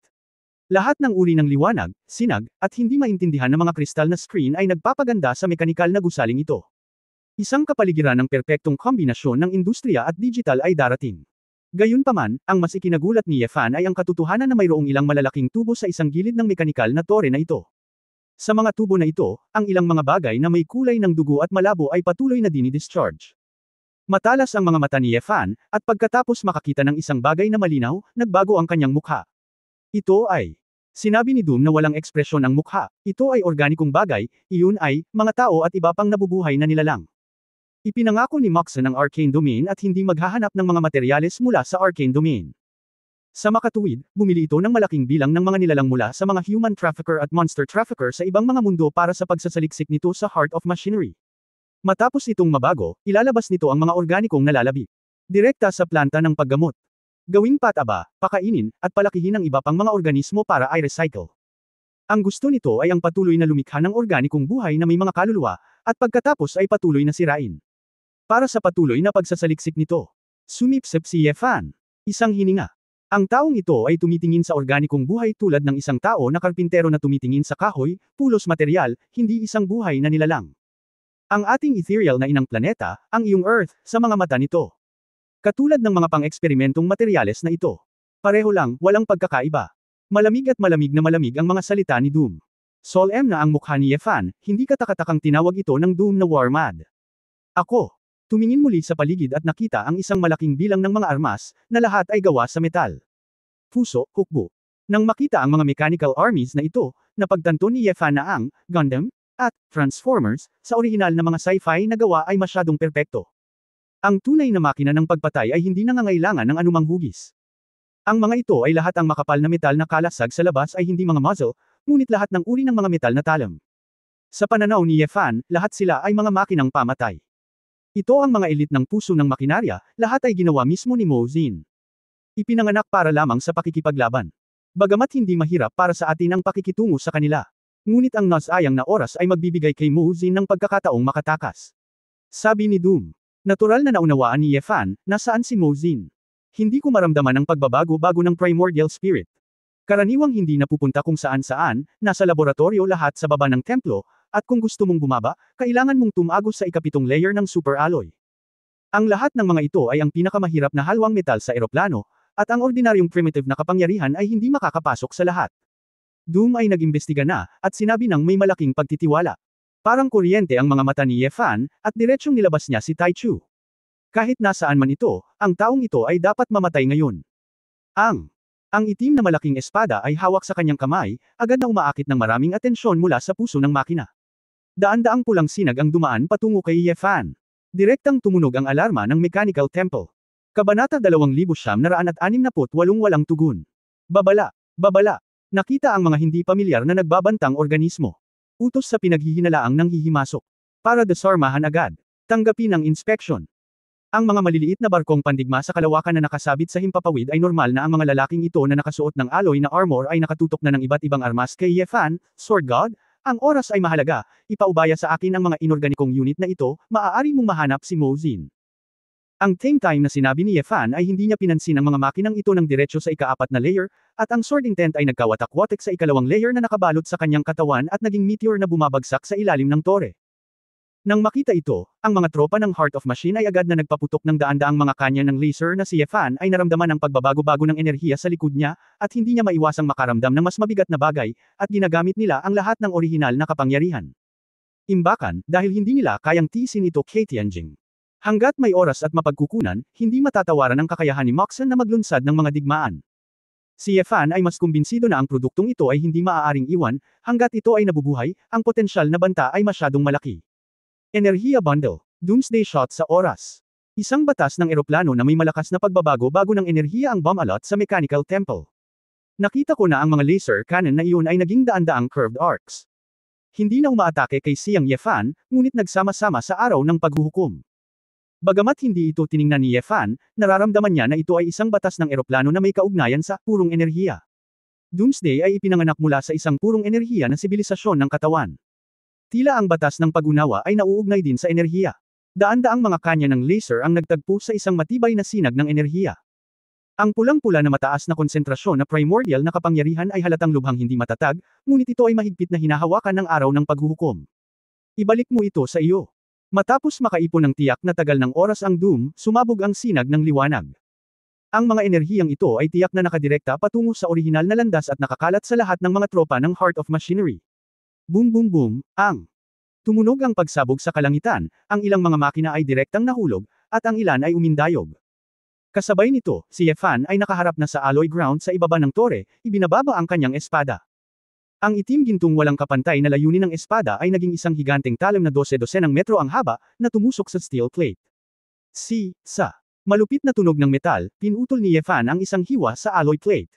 Lahat ng uri ng liwanag, sinag, at hindi maintindihan ng mga kristal na screen ay nagpapaganda sa mekanikal na gusaling ito. Isang kapaligiran ng perpektong kombinasyon ng industriya at digital ay darating. Gayunpaman, ang mas ikinagulat ni Ye Fan ay ang katotohanan na mayroong ilang malalaking tubo sa isang gilid ng mekanikal na tore na ito. Sa mga tubo na ito, ang ilang mga bagay na may kulay ng dugo at malabo ay patuloy na dinidischarge. Matalas ang mga mata ni Ye Fan, at pagkatapos makakita ng isang bagay na malinaw, nagbago ang kanyang mukha. Ito ay, sinabi ni Doom na walang ekspresyon ang mukha, ito ay organikong bagay, iyon ay, mga tao at iba pang nabubuhay na nilalang. Ipinangako ni Moxen ang Arcane Domain at hindi maghahanap ng mga materyales mula sa Arcane Domain. Sa makatuwid, bumili ito ng malaking bilang ng mga nilalang mula sa mga human trafficker at monster trafficker sa ibang mga mundo para sa pagsasaliksik nito sa Heart of Machinery. Matapos itong mabago, ilalabas nito ang mga organikong nalalabi. Direkta sa planta ng paggamot. Gawing pataba, pakainin, at palakihin ang iba pang mga organismo para i-recycle. Ang gusto nito ay ang patuloy na lumikha ng organikong buhay na may mga kaluluwa, at pagkatapos ay patuloy na sirain. Para sa patuloy na pagsasaliksik nito, sumipsip si Ye Fan. Isang hininga. Ang taong ito ay tumitingin sa organikong buhay tulad ng isang tao na karpintero na tumitingin sa kahoy, pulos material, hindi isang buhay na nilalang. Ang ating ethereal na inang planeta, ang iyong Earth, sa mga mata nito. Katulad ng mga pang-eksperimentong materyales na ito. Pareho lang, walang pagkakaiba. Malamig at malamig na malamig ang mga salita ni Doom. Sol M na ang mukha ni Ye Fan, hindi katakatakang tinawag ito ng Doom na war mad. Ako. Tumingin muli sa paligid at nakita ang isang malaking bilang ng mga armas, na lahat ay gawa sa metal. Puso, hukbo. Nang makita ang mga mechanical armies na ito, napagtanto ni Ye Fan na ang Gundam at Transformers sa orihinal na mga sci-fi na gawa ay masyadong perpekto. Ang tunay na makina ng pagpatay ay hindi nangangailangan ng anumang hugis. Ang mga ito ay lahat ang makapal na metal na kalasag sa labas ay hindi mga muzzle, ngunit lahat ng uri ng mga metal na talam. Sa pananaw ni Ye Fan, lahat sila ay mga makinang pamatay. Ito ang mga elite ng puso ng makinarya, lahat ay ginawa mismo ni Mo Xin. Ipinanganak para lamang sa pakikipaglaban. Bagamat hindi mahirap para sa atin ang pakikitungo sa kanila. Ngunit ang nasayang na oras ay magbibigay kay Mo Xin ng pagkakataong makatakas. Sabi ni Doom. Natural na naunawaan ni Ye Fan, nasaan si Mo Xin. Hindi ko maramdaman ang pagbabago-bago ng primordial spirit. Karaniwang hindi napupunta kung saan-saan, nasa laboratorio lahat sa baba ng templo, at kung gusto mong bumaba, kailangan mong tumagos sa ikapitong layer ng super alloy. Ang lahat ng mga ito ay ang pinakamahirap na halwang metal sa eroplano, at ang ordinaryong primitive na kapangyarihan ay hindi makakapasok sa lahat. Doom ay nag-imbestiga na, at sinabi ng may malaking pagtitiwala. Parang kuryente ang mga mata ni Ye Fan, at diretsyong nilabas niya si Tai Chu. Kahit nasaan man ito, ang taong ito ay dapat mamatay ngayon. Ang itim na malaking espada ay hawak sa kanyang kamay, agad na umaakit ng maraming atensyon mula sa puso ng makina. Daan-daang pulang sinag ang dumaan patungo kay Ye Fan. Direktang tumunog ang alarma ng Mechanical Temple. Kabanata 2968 walang tugon. Babala. Nakita ang mga hindi pamilyar na nagbabantang organismo. Utos sa pinaghihinalaang nang hihimasok. Para desarmahan agad. Tanggapin ang inspeksyon. Ang mga maliliit na barkong pandigma sa kalawakan na nakasabit sa himpapawid ay normal na ang mga lalaking ito na nakasuot ng alloy na armor ay nakatutok na ng iba't ibang armas kay Ye Fan, Sword God. Ang oras ay mahalaga, ipaubaya sa akin ang mga inorganikong unit na ito, maaari mong mahanap si Mo Xin. Ang same time na sinabi ni Ye Fan ay hindi niya pinansin ang mga makinang ito ng diretsyo sa ika-4 na layer, at ang Sword Intent ay nagkawatak-watak sa ikalawang layer na nakabalot sa kanyang katawan at naging meteor na bumabagsak sa ilalim ng tore. Nang makita ito, ang mga tropa ng Heart of Machine ay agad na nagpaputok ng daan-daang mga kanya ng laser na si Ye Fan ay naramdaman ang pagbabago-bago ng enerhiya sa likod niya, at hindi niya maiwasang makaramdam ng mas mabigat na bagay, at ginagamit nila ang lahat ng orihinal na kapangyarihan. Imbakan, dahil hindi nila kayang tiisin ito kay Tianjing. Hanggat may oras at mapagkukunan, hindi matatawaran ang kakayahan ni Moxon na maglunsad ng mga digmaan. Si Ye Fan ay mas kumbinsido na ang produktong ito ay hindi maaaring iwan, hanggat ito ay nabubuhay, ang potensyal na banta ay masyadong malaki. Enerhiya Bundle. Doomsday Shot sa oras. Isang batas ng eroplano na may malakas na pagbabago-bago ng enerhiya ang bomb alot sa Mechanical Temple. Nakita ko na ang mga laser cannon na iyon ay naging daan-daang curved arcs. Hindi na umaatake kay siyang Ye Fan, ngunit nagsama-sama sa araw ng paghuhukom. Bagamat hindi ito tiningnan ni Ye Fan, nararamdaman niya na ito ay isang batas ng eroplano na may kaugnayan sa purong enerhiya. Doomsday ay ipinanganak mula sa isang purong enerhiya na sibilisasyon ng katawan. Tila ang batas ng pag-unawa ay nauugnay din sa enerhiya. Daan-daang mga kanya ng laser ang nagtagpo sa isang matibay na sinag ng enerhiya. Ang pulang-pula na mataas na konsentrasyon na primordial na kapangyarihan ay halatang lubhang hindi matatag, ngunit ito ay mahigpit na hinahawakan ng araw ng paghuhukom. Ibalik mo ito sa iyo. Matapos makaipon ng tiyak na tagal ng oras ang Doom, sumabog ang sinag ng liwanag. Ang mga enerhiyang ito ay tiyak na nakadirekta patungo sa orihinal na landas at nakakalat sa lahat ng mga tropa ng Heart of Machinery. Boom boom boom, tumunog ang pagsabog sa kalangitan, ang ilang mga makina ay direktang nahulog, at ang ilan ay umindayog. Kasabay nito, si Ye Fan ay nakaharap na sa alloy ground sa ibaba ng tore, ibinababa ang kanyang espada. Ang itim-gintong walang kapantay na layunin ng espada ay naging isang higanteng talim na 12 ng metro ang haba, na tumusok sa steel plate. Sa malupit na tunog ng metal, pinutol ni Ye Fan ang isang hiwa sa alloy plate.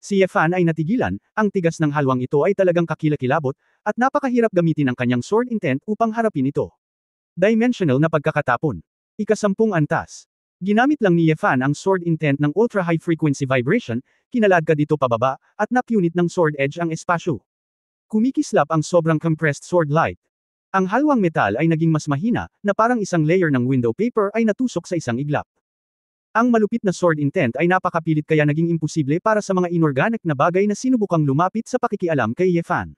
Si Ye Fan ay natigilan, ang tigas ng halwang ito ay talagang kakilakilabot, at napakahirap gamitin ang kanyang Sword Intent upang harapin ito. Dimensional na pagkakatapon. Ika-10 antas. Ginamit lang ni Ye Fan ang Sword Intent ng Ultra High Frequency Vibration, kinaladkad ito pababa, at napunit ng Sword Edge ang espasyo. Kumikislap ang sobrang compressed sword light. Ang halwang metal ay naging mas mahina, na parang isang layer ng window paper ay natusok sa isang iglap. Ang malupit na Sword Intent ay napakapilit kaya naging imposible para sa mga inorganic na bagay na sinubukang lumapit sa pakikialam kay Ye Fan.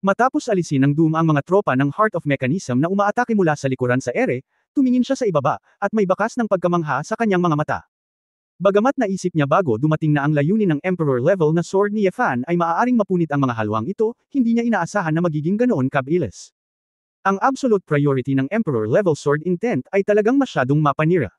Matapos alisin ng Doom ang mga tropa ng Heart of Mechanism na umaatake mula sa likuran sa ere, tumingin siya sa ibaba, at may bakas ng pagkamangha sa kanyang mga mata. Bagamat naisip niya bago dumating na ang layunin ng Emperor level na sword ni Ye Fan ay maaaring mapunit ang mga halwang ito, hindi niya inaasahan na magiging ganoon kabilis. Ang absolute priority ng Emperor level Sword Intent ay talagang masyadong mapanira.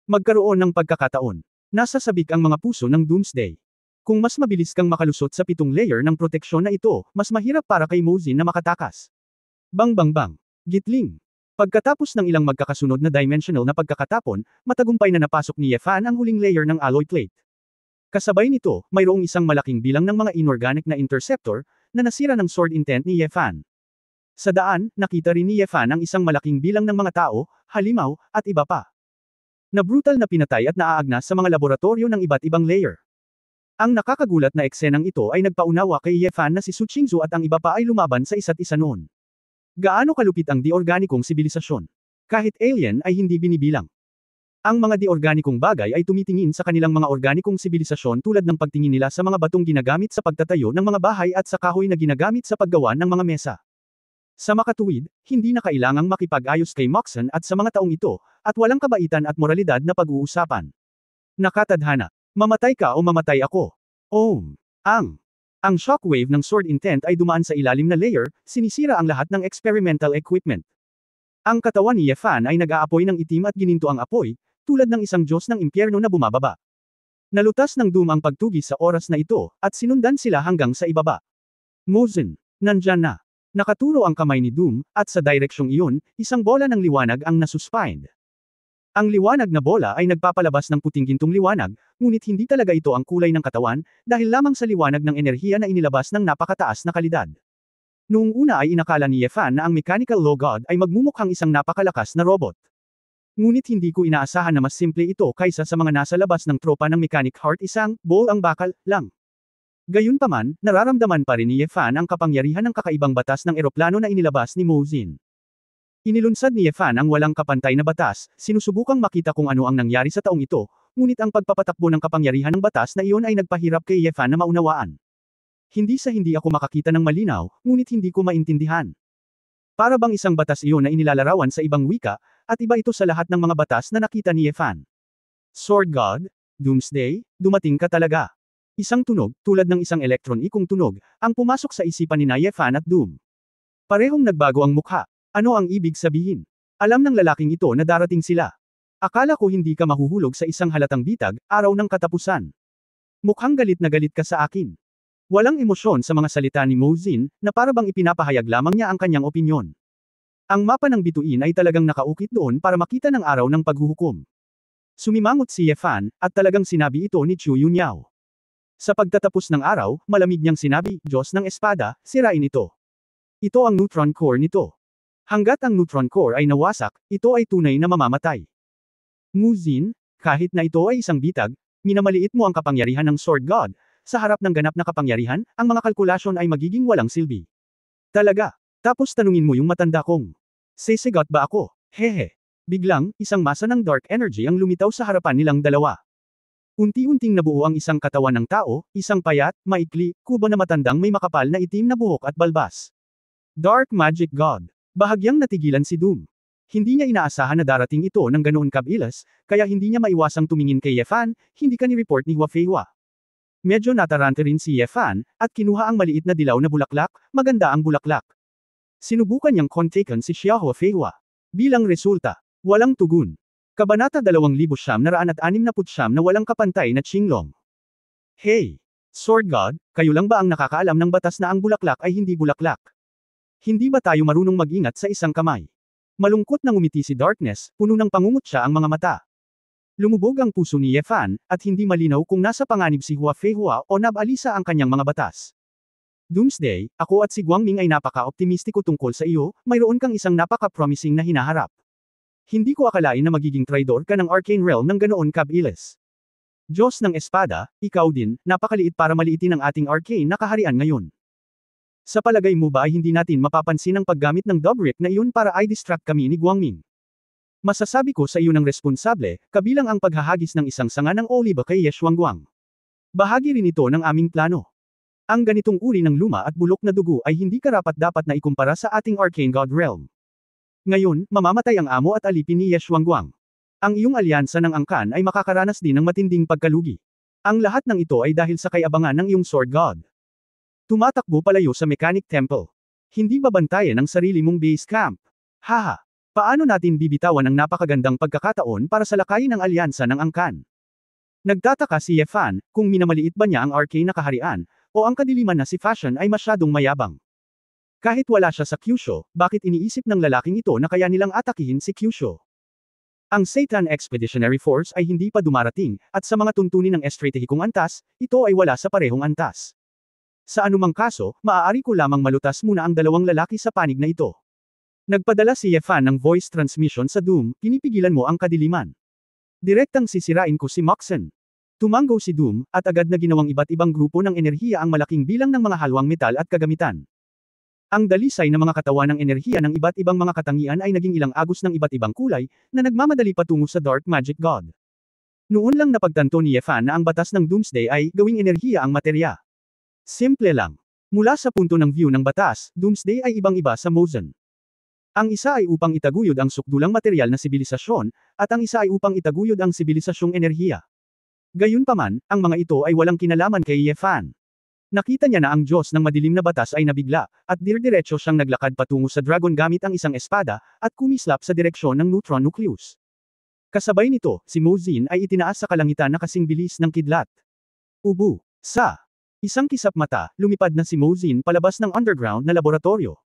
Magkaroon ng pagkakataon. Nasasabik ang mga puso ng Doomsday. Kung mas mabilis kang makalusot sa 7 layer ng proteksyon na ito, mas mahirap para kay Mo Xin na makatakas. Bang bang bang. Gitling. Pagkatapos ng ilang magkakasunod na dimensional na pagkakatapon, matagumpay na napasok ni Ye Fan ang huling layer ng alloy plate. Kasabay nito, mayroong isang malaking bilang ng mga inorganic na interceptor, na nasira ng Sword Intent ni Ye Fan. Sa daan, nakita rin ni Ye Fan ang isang malaking bilang ng mga tao, halimaw, at iba pa. Na brutal na pinatay at naaagnas sa mga laboratorio ng iba't ibang layer. Ang nakakagulat na eksenang ito ay nagpaunawa kay Ye Fan na si Su Qingzu at ang iba pa ay lumaban sa isa't isa noon. Gaano kalupit ang di-organikong sibilisasyon? Kahit alien ay hindi binibilang. Ang mga di-organikong bagay ay tumitingin sa kanilang mga organikong sibilisasyon tulad ng pagtingin nila sa mga batong ginagamit sa pagtatayo ng mga bahay at sa kahoy na ginagamit sa paggawa ng mga mesa. Sa makatuwid, hindi na kailangang makipag-ayos kay Moxon at sa mga taong ito, at walang kabaitan at moralidad na pag-uusapan. Nakatadhana. Mamatay ka o mamatay ako. Ang shockwave ng Sword Intent ay dumaan sa ilalim na layer, sinisira ang lahat ng experimental equipment. Ang katawan ni Yefan ay nag-aapoy ng itim at gininto ang apoy, tulad ng isang Diyos ng impyerno na bumababa. Nalutas ng Doom ang pagtugis sa oras na ito, at sinundan sila hanggang sa ibaba. Mozen, nandyan na. Nakaturo ang kamay ni Doom, at sa direksyong iyon, isang bola ng liwanag ang nasuspend. Ang liwanag na bola ay nagpapalabas ng puting gintong liwanag, ngunit hindi talaga ito ang kulay ng katawan, dahil lamang sa liwanag ng enerhiya na inilabas ng napakataas na kalidad. Noong una ay inakala ni Yefan na ang mechanical law god ay magmumukhang isang napakalakas na robot. Ngunit hindi ko inaasahan na mas simple ito kaysa sa mga nasa labas ng tropa ng Mechanic Heart, isang ball ang bakal lang. Gayunpaman, nararamdaman pa rin ni Yefan ang kapangyarihan ng kakaibang batas ng eroplano na inilabas ni Mozen. Inilunsad ni Yefan ang walang kapantay na batas, sinusubukang makita kung ano ang nangyari sa taong ito, ngunit ang pagpapatakbo ng kapangyarihan ng batas na iyon ay nagpahirap kay Yefan na maunawaan. Hindi ako makakita ng malinaw, ngunit hindi ko maintindihan. Para bang isang batas iyon na inilalarawan sa ibang wika, at iba ito sa lahat ng mga batas na nakita ni Yefan. Sword God, Doomsday, dumating ka talaga. Isang tunog, tulad ng isang elektron-ikong tunog, ang pumasok sa isipan ni Yefan at Doom. Parehong nagbago ang mukha. Ano ang ibig sabihin? Alam ng lalaking ito na darating sila. Akala ko hindi ka mahuhulog sa isang halatang bitag, araw ng katapusan. Mukhang galit na galit ka sa akin. Walang emosyon sa mga salita ni Mozen, na para bang ipinapahayag lamang niya ang kanyang opinyon. Ang mapa ng bituin ay talagang nakaukit doon para makita ng araw ng paghuhukom. Sumimangot si Yefan, at talagang sinabi ito ni Chu Yunyao. Sa pagtatapos ng araw, malamig niyang sinabi, Diyos ng Espada, sirain ito. Ito ang neutron core nito. Hanggat ang neutron core ay nawasak, ito ay tunay na mamamatay. Mozen, kahit na ito ay isang bitag, minamaliit mo ang kapangyarihan ng Sword God. Sa harap ng ganap na kapangyarihan, ang mga kalkulasyon ay magiging walang silbi. Talaga. Tapos tanungin mo yung matanda kong. Sisigot ba ako? Hehe. Biglang, isang masa ng dark energy ang lumitaw sa harapan nilang dalawa. Unti-unting nabuo ang isang katawan ng tao, isang payat, maikli, kubo na matandang may makapal na itim na buhok at balbas. Dark Magic God. Bahagyang natigilan si Doom. Hindi niya inaasahan na darating ito ng ganoon kabilis, kaya hindi niya maiwasang tumingin kay Yefan, hindi ka ni-report ni Hua Feihua. Medyo natarante rin si Yefan, at kinuha ang maliit na dilaw na bulaklak, maganda ang bulaklak. Sinubukan niyang kontaken si Hua Feihua. Bilang resulta, walang tugon. Kabanata 2969 na walang kapantay na Qinglong. Hey! Sword God, kayo lang ba ang nakakaalam ng batas na ang bulaklak ay hindi bulaklak? Hindi ba tayo marunong mag-ingat sa isang kamay? Malungkot na ngumiti si Darkness, puno ng pangungutya ang mga mata. Lumubog ang puso ni Yefan, at hindi malinaw kung nasa panganib si Hua Feihua o nabalisa ang kanyang mga batas. Doomsday, ako at si Guangming ay napaka-optimistiko tungkol sa iyo, mayroon kang isang napaka-promising na hinaharap. Hindi ko akalain na magiging traidor ka ng Arcane Realm ng ganoon kabilis. Diyos ng Espada, ikaw din, napakaliit para maliitin ang ating Arcane na kaharian ngayon. Sa palagay mo ba ay hindi natin mapapansin ang paggamit ng Dobrik na iyon para i-distract kami ni Guangming? Masasabi ko sa iyo ng responsable, kabilang ang paghahagis ng isang sanga ng oliba kay Ye Xuanguang. Bahagi rin ito ng aming plano. Ang ganitong uri ng luma at bulok na dugo ay hindi karapat-dapat na ikumpara sa ating Arcane God Realm. Ngayon, mamamatay ang amo at alipin ni Ye Xuanguang. Ang iyong alyansa ng angkan ay makakaranas din ng matinding pagkalugi. Ang lahat ng ito ay dahil sa kayabangan ng iyong Sword God. Tumatakbo palayo sa Mechanic Temple. Hindi babantayan ang sarili mong base camp. Haha. Paano natin bibitawan ang napakagandang pagkakataon para salakayin ang alyansa ng angkan? Nagtataka si Yefan, kung minamaliit ba niya ang arcane na kaharian, o ang kadiliman na si Fashion ay masyadong mayabang. Kahit wala siya sa Kyushu, bakit iniisip ng lalaking ito na kaya nilang atakihin si Kyushu? Ang Satan Expeditionary Force ay hindi pa dumarating, at sa mga tuntunin ng estratehikong antas, ito ay wala sa parehong antas. Sa anumang kaso, maaari ko lamang malutas muna ang dalawang lalaki sa panig na ito. Nagpadala si Yefan ng voice transmission sa Doom, pinipigilan mo ang kadiliman. Direktang sisirain ko si Moxen. Tumanggo si Doom, at agad na ginawang iba't ibang grupo ng enerhiya ang malaking bilang ng mga halwang metal at kagamitan. Ang dalisay na mga katawan ng enerhiya ng iba't ibang mga katangian ay naging ilang agos ng iba't ibang kulay, na nagmamadali patungo sa Dark Magic God. Noon lang napagtanto ni Yefan na ang batas ng Doomsday ay gawing enerhiya ang materya. Simple lang. Mula sa punto ng view ng batas, Doomsday ay ibang-iba sa Mozen. Ang isa ay upang itaguyod ang sukdulang material na sibilisasyon, at ang isa ay upang itaguyod ang sibilisasyong enerhiya. Gayunpaman, ang mga ito ay walang kinalaman kay Yefan. Nakita niya na ang Diyos ng madilim na batas ay nabigla, at diretso siyang naglakad patungo sa dragon gamit ang isang espada, at kumislap sa direksyon ng neutron nucleus. Kasabay nito, si Mozin ay itinaas sa kalangitan na kasing bilis ng kidlat. Ubu. Sa isang kisap mata, lumipad na si Mozin palabas ng underground na laboratorio.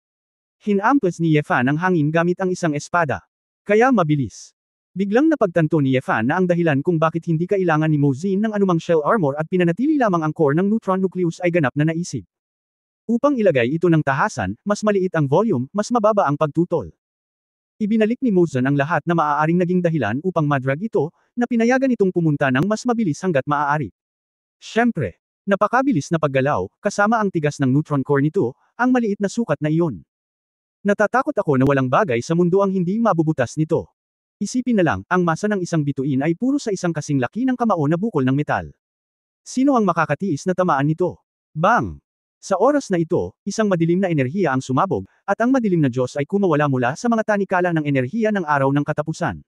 Hinampas ni Yefan ang hangin gamit ang isang espada. Kaya mabilis. Biglang napagtanto ni Yefan na ang dahilan kung bakit hindi kailangan ni Mozin ng anumang shell armor at pinanatili lamang ang core ng neutron nucleus ay ganap na naisip. Upang ilagay ito ng tahasan, mas maliit ang volume, mas mababa ang pagtutol. Ibinalik ni Mozin ang lahat na maaaring naging dahilan upang madrag ito, na pinayagan itong pumunta ng mas mabilis hanggat maaari. Siyempre, napakabilis na paggalaw, kasama ang tigas ng neutron core nito, ang maliit na sukat na iyon. Natatakot ako na walang bagay sa mundo ang hindi mabubutas nito. Isipin na lang, ang masa ng isang bituin ay puro sa isang kasing laki ng kamao na bukol ng metal. Sino ang makakatiis na tamaan nito? Bang! Sa oras na ito, isang madilim na enerhiya ang sumabog, at ang madilim na Diyos ay kumawala mula sa mga tanikala ng enerhiya ng araw ng katapusan.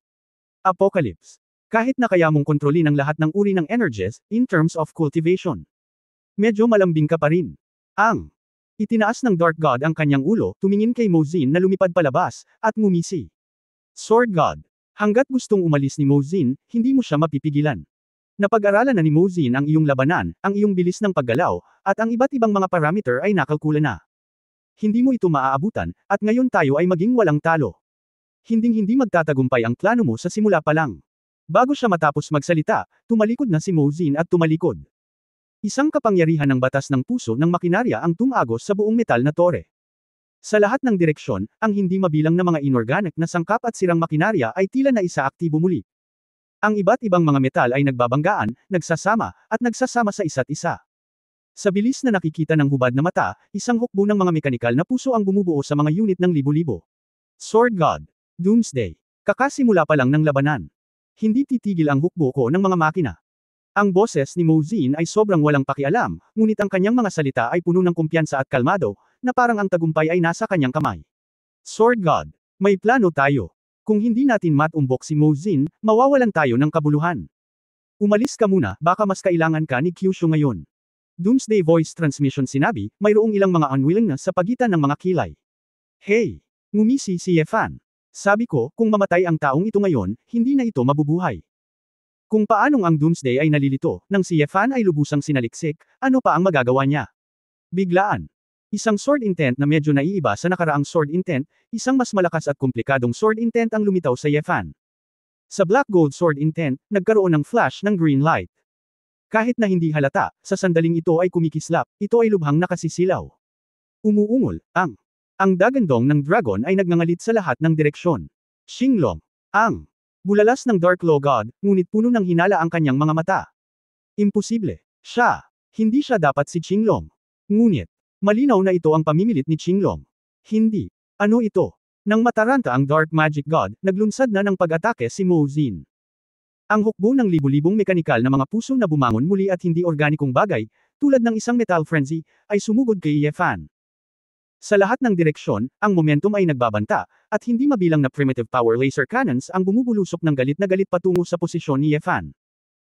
Apocalypse. Kahit na kaya mong kontrolin ang lahat ng uri ng energies, in terms of cultivation. Medyo malambing ka pa rin. Itinaas ng Dark God ang kanyang ulo, tumingin kay Mozin na lumipad palabas, at ngumisi. Sword God. Hanggat gustong umalis ni Mozin, hindi mo siya mapipigilan. Napag-aralan na ni Mozin ang iyong labanan, ang iyong bilis ng paggalaw, at ang iba't ibang mga parameter ay nakalkula na. Hindi mo ito maaabutan, at ngayon tayo ay maging walang talo. Hinding-hindi magtatagumpay ang plano mo sa simula pa lang. Bago siya matapos magsalita, tumalikod na si Mozin at tumalikod. Isang kapangyarihan ng batas ng puso ng makinarya ang tumagos sa buong metal na tore. Sa lahat ng direksyon, ang hindi mabilang na mga inorganic na sangkap at sirang makinarya ay tila na isa aktibo muli. Ang iba't ibang mga metal ay nagbabanggaan, nagsasama, at nagsasama sa isa't isa. Sa bilis na nakikita ng hubad na mata, isang hukbo ng mga mekanikal na puso ang bumubuo sa mga unit ng libo-libo. Sword God. Doomsday. Kakasimula pa lang ng labanan. Hindi titigil ang hukbo ko ng mga makina. Ang boses ni Mozin ay sobrang walang pakialam, ngunit ang kanyang mga salita ay puno ng kumpiyansa at kalmado, na parang ang tagumpay ay nasa kanyang kamay. Sword God. May plano tayo. Kung hindi natin matumbok si Mozin, mawawalan tayo ng kabuluhan. Umalis ka muna, baka mas kailangan ka ni Kyushu ngayon. Doomsday Voice Transmission sinabi, mayroong ilang mga unwillingness sa pagitan ng mga kilay. Hey! Ngumisi si Yefan. Sabi ko, kung mamatay ang taong ito ngayon, hindi na ito mabubuhay. Kung paanong ang Doomsday ay nalilito, nang si Yefan ay lubusang sinaliksik, ano pa ang magagawa niya? Biglaan. Isang sword intent na medyo naiiba sa nakaraang sword intent, isang mas malakas at komplikadong sword intent ang lumitaw sa Yefan. Sa Black Gold Sword Intent, nagkaroon ng flash ng green light. Kahit na hindi halata, sa sandaling ito ay kumikislap, ito ay lubhang nakasisilaw. Umuungol, ang dagandong ng dragon ay nagngangalit sa lahat ng direksyon. Xinglong. Bulalas ng Dark Law God, ngunit puno ng hinala ang kanyang mga mata. Imposible. Hindi siya dapat si Xinglong. Ngunit, malinaw na ito ang pamimilit ni Xinglong. Hindi. Ano ito? Nang mataranta ang Dark Magic God, naglunsad na ng pag-atake si Mozin. Ang hukbo ng libu-libong mekanikal na mga puso na bumangon muli at hindi organikong bagay, tulad ng isang metal frenzy, ay sumugod kay Yefan. Sa lahat ng direksyon, ang momentum ay nagbabanta, at hindi mabilang na primitive power laser cannons ang bumubulusok ng galit na galit patungo sa posisyon ni Yefan.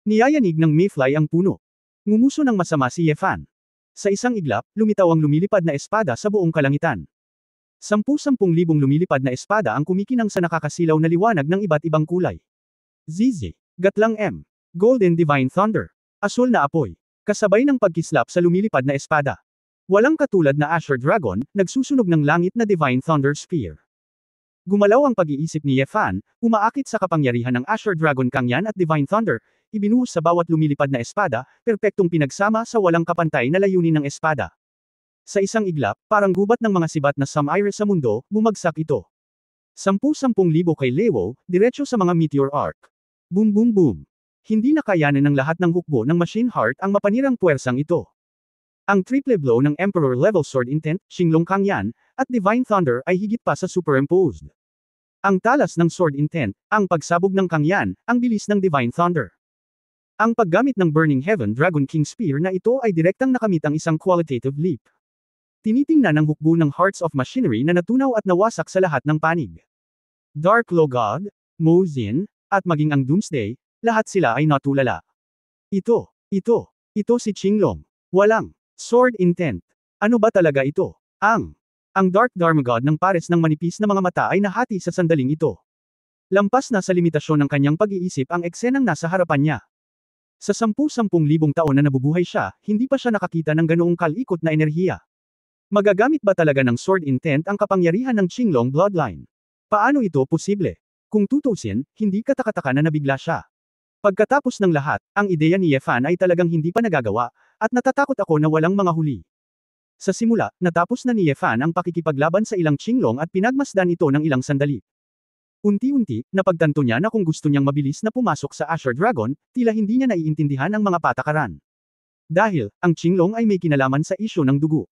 Niyayanig ng mayfly ang puno. Ngumuso ng masama si Yefan. Sa isang iglap, lumitaw ang lumilipad na espada sa buong kalangitan. 10,000 lumilipad na espada ang kumikinang sa nakakasilaw na liwanag ng iba't ibang kulay. ZZ. Gatlang M. Golden Divine Thunder. Asul na apoy. Kasabay ng pagkislap sa lumilipad na espada. Walang katulad na Asher Dragon, nagsusunog ng langit na Divine Thunder Spear. Gumalaw ang pag-iisip ni Yefan, umaakit sa kapangyarihan ng Asher Dragon Kangyan at Divine Thunder, ibinuhos sa bawat lumilipad na espada, perpektong pinagsama sa walang kapantay na layunin ng espada. Sa isang iglap, parang gubat ng mga sibat na Samire sa mundo, bumagsak ito. 10,000 kay Lewo, diretso sa mga meteor arc. Boom boom boom. Hindi nakayanan ng lahat ng hukbo ng Machine Heart ang mapanirang puwersang ito. Ang triple blow ng Emperor-level Sword Intent, Xinglong Kangyan, at Divine Thunder ay higit pa sa superimposed. Ang talas ng Sword Intent, ang pagsabog ng Kangyan, ang bilis ng Divine Thunder. Ang paggamit ng Burning Heaven Dragon King Spear na ito ay direktang nakamit ang isang qualitative leap. Tinitingnan ng hukbo ng Hearts of Machinery na natunaw at nawasak sa lahat ng panig. Dark Law God, Mozin, at maging ang Doomsday, lahat sila ay natulala. Ito si Xinglong. Sword Intent. Ano ba talaga ito? Ang Dark Dharma God ng pares ng manipis na mga mata ay nahati sa sandaling ito. Lampas na sa limitasyon ng kanyang pag-iisip ang eksenang nasa harapan niya. Sa 10,000 taon na nabubuhay siya, hindi pa siya nakakita ng ganoong kalikot na enerhiya. Magagamit ba talaga ng Sword Intent ang kapangyarihan ng Qinglong Bloodline? Paano ito posible? Kung tutusin, hindi katakataka na nabigla siya. Pagkatapos ng lahat, ang ideya ni Ye Fan ay talagang hindi pa nagagawa, at natatakot ako na walang mga huli. Sa simula, natapos na ni Ye Fan ang pakikipaglaban sa ilang Qinglong at pinagmasdan ito ng ilang sandali. Unti-unti, napagtanto niya na kung gusto niyang mabilis na pumasok sa Azure Dragon, tila hindi niya naiintindihan ang mga patakaran. Dahil, ang Qinglong ay may kinalaman sa isyu ng dugo.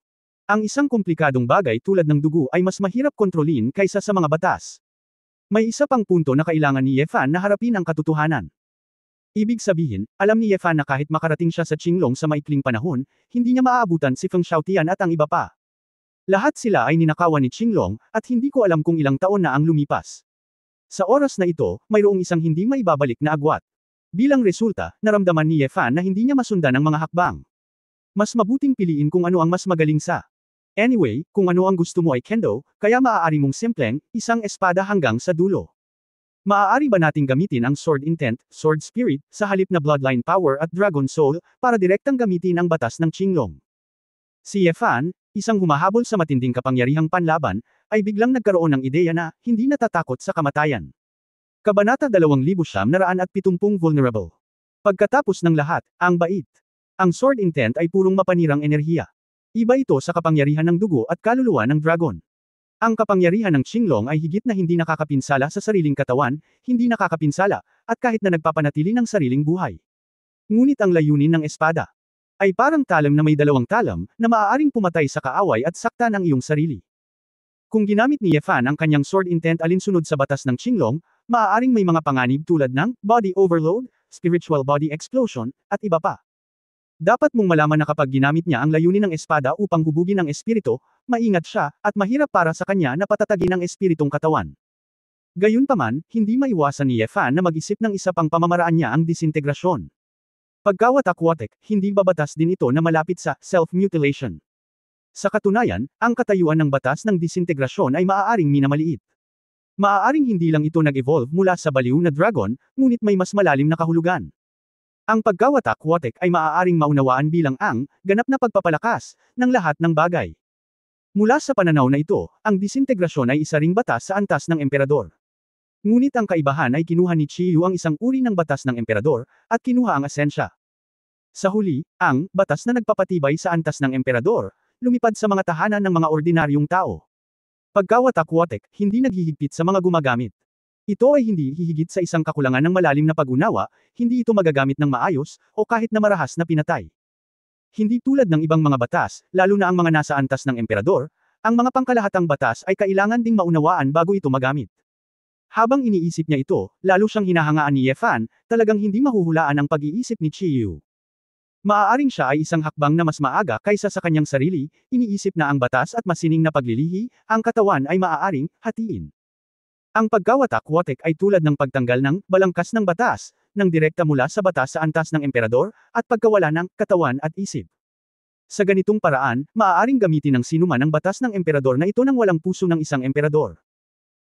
Ang isang komplikadong bagay tulad ng dugo ay mas mahirap kontrolin kaysa sa mga batas. May isa pang punto na kailangan ni Ye Fan na harapin ang katotohanan. Ibig sabihin, alam ni Ye Fan na kahit makarating siya sa Qinglong sa maikling panahon, hindi niya maaabutan si Feng Xiaotian at ang iba pa. Lahat sila ay ninakawan ni Qinglong, at hindi ko alam kung ilang taon na ang lumipas. Sa oras na ito, mayroong isang hindi maibabalik na agwat. Bilang resulta, naramdaman ni Ye Fan na hindi niya masundan ang mga hakbang. Mas mabuting piliin kung ano ang mas magaling sa. Anyway, kung ano ang gusto mo ay kendo, kaya maaari mong simpleng, isang espada hanggang sa dulo. Maaari ba nating gamitin ang Sword Intent, Sword Spirit, sa halip na Bloodline Power at Dragon Soul, para direktang gamitin ang batas ng Qinglong? Si Ye Fan, isang humahabol sa matinding kapangyarihang panlaban, ay biglang nagkaroon ng ideya na, hindi natatakot sa kamatayan. Kabanata 2970 Vulnerable. Pagkatapos ng lahat, ang bait. Ang Sword Intent ay purong mapanirang enerhiya. Iba ito sa kapangyarihan ng dugo at kaluluwa ng dragon. Ang kapangyarihan ng Qinglong ay higit na hindi nakakapinsala sa sariling katawan, hindi nakakapinsala, at kahit na nagpapanatili ng sariling buhay. Ngunit ang layunin ng espada ay parang talam na may dalawang talam, na maaaring pumatay sa kaaway at sakta ng iyong sarili. Kung ginamit ni Ye Fan ang kanyang Sword Intent alinsunod sa batas ng Qinglong, maaaring may mga panganib tulad ng Body Overload, Spiritual Body Explosion, at iba pa. Dapat mong malaman na kapag ginamit niya ang layunin ng espada upang hubugin ang espiritu, maingat siya, at mahirap para sa kanya na patatagin ang espiritong katawan. Gayunpaman, hindi maiwasan ni Ye Fan na mag-isip ng isa pang pamamaraan niya ang disintegrasyon. Pagkawatak-watek, hindi babatas din ito na malapit sa self-mutilation. Sa katunayan, ang katayuan ng batas ng disintegrasyon ay maaaring minamaliit. Maaaring hindi lang ito nag-evolve mula sa baliw na dragon, ngunit may mas malalim na kahulugan. Ang pagkawatak-watek ay maaaring maunawaan bilang ang ganap na pagpapalakas ng lahat ng bagay. Mula sa pananaw na ito, ang disintegrasyon ay isa ring batas sa antas ng emperador. Ngunit ang kaibahan ay kinuha ni Qiyu ang isang uri ng batas ng emperador, at kinuha ang asensya. Sa huli, ang batas na nagpapatibay sa antas ng emperador, lumipad sa mga tahanan ng mga ordinaryong tao. Pagkawatak-watek, hindi naghihigpit sa mga gumagamit. Ito ay hindi hihigit sa isang kakulangan ng malalim na pag-unawa, hindi ito magagamit ng maayos, o kahit na marahas na pinatay. Hindi tulad ng ibang mga batas, lalo na ang mga nasa antas ng emperador, ang mga pangkalahatang batas ay kailangan ding maunawaan bago ito magamit. Habang iniisip niya ito, lalo siyang hinahangaan ni Ye Fan, talagang hindi mahuhulaan ang pag-iisip ni Qiyu. Maaaring siya ay isang hakbang na mas maaga kaysa sa kanyang sarili, iniisip na ang batas at masining na paglilihi, ang katawan ay maaaring hatiin. Ang pagkawatak-watek ay tulad ng pagtanggal ng balangkas ng batas, ng direkta mula sa batas sa antas ng emperador, at pagkawala ng katawan at isip. Sa ganitong paraan, maaaring gamitin ng sinuman ang batas ng emperador na ito nang walang puso ng isang emperador.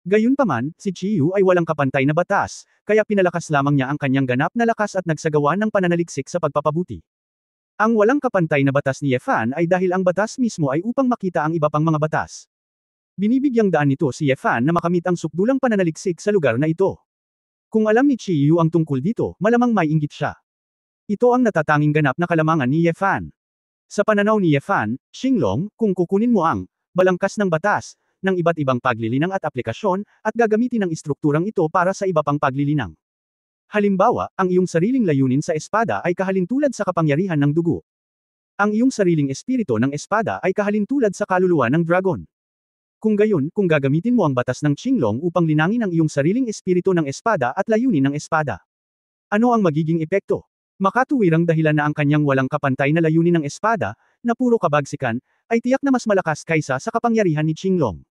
Gayunpaman, si Qiyu ay walang kapantay na batas, kaya pinalakas lamang niya ang kanyang ganap na lakas at nagsagawa ng pananaliksik sa pagpapabuti. Ang walang kapantay na batas ni Ye Fan ay dahil ang batas mismo ay upang makita ang iba pang mga batas. Binibigyang daan nito si Ye Fan na makamit ang sukdulang pananaliksik sa lugar na ito. Kung alam ni Qiyu ang tungkol dito, malamang may inggit siya. Ito ang natatanging ganap na kalamangan ni Ye Fan. Sa pananaw ni Ye Fan, Qinglong, kung kukunin mo ang balangkas ng batas, ng iba't ibang paglilinang at aplikasyon, at gagamitin ang istrukturang ito para sa iba pang paglilinang. Halimbawa, ang iyong sariling layunin sa espada ay kahalintulad sa kapangyarihan ng dugo. Ang iyong sariling espiritu ng espada ay kahalintulad sa kaluluwa ng dragon. Kung gayon, kung gagamitin mo ang batas ng Qinglong upang linangin ang iyong sariling espiritu ng espada at layunin ng espada. Ano ang magiging epekto? Makatuwirang dahilan na ang kanyang walang kapantay na layunin ng espada, na puro kabagsikan, ay tiyak na mas malakas kaysa sa kapangyarihan ni Qinglong.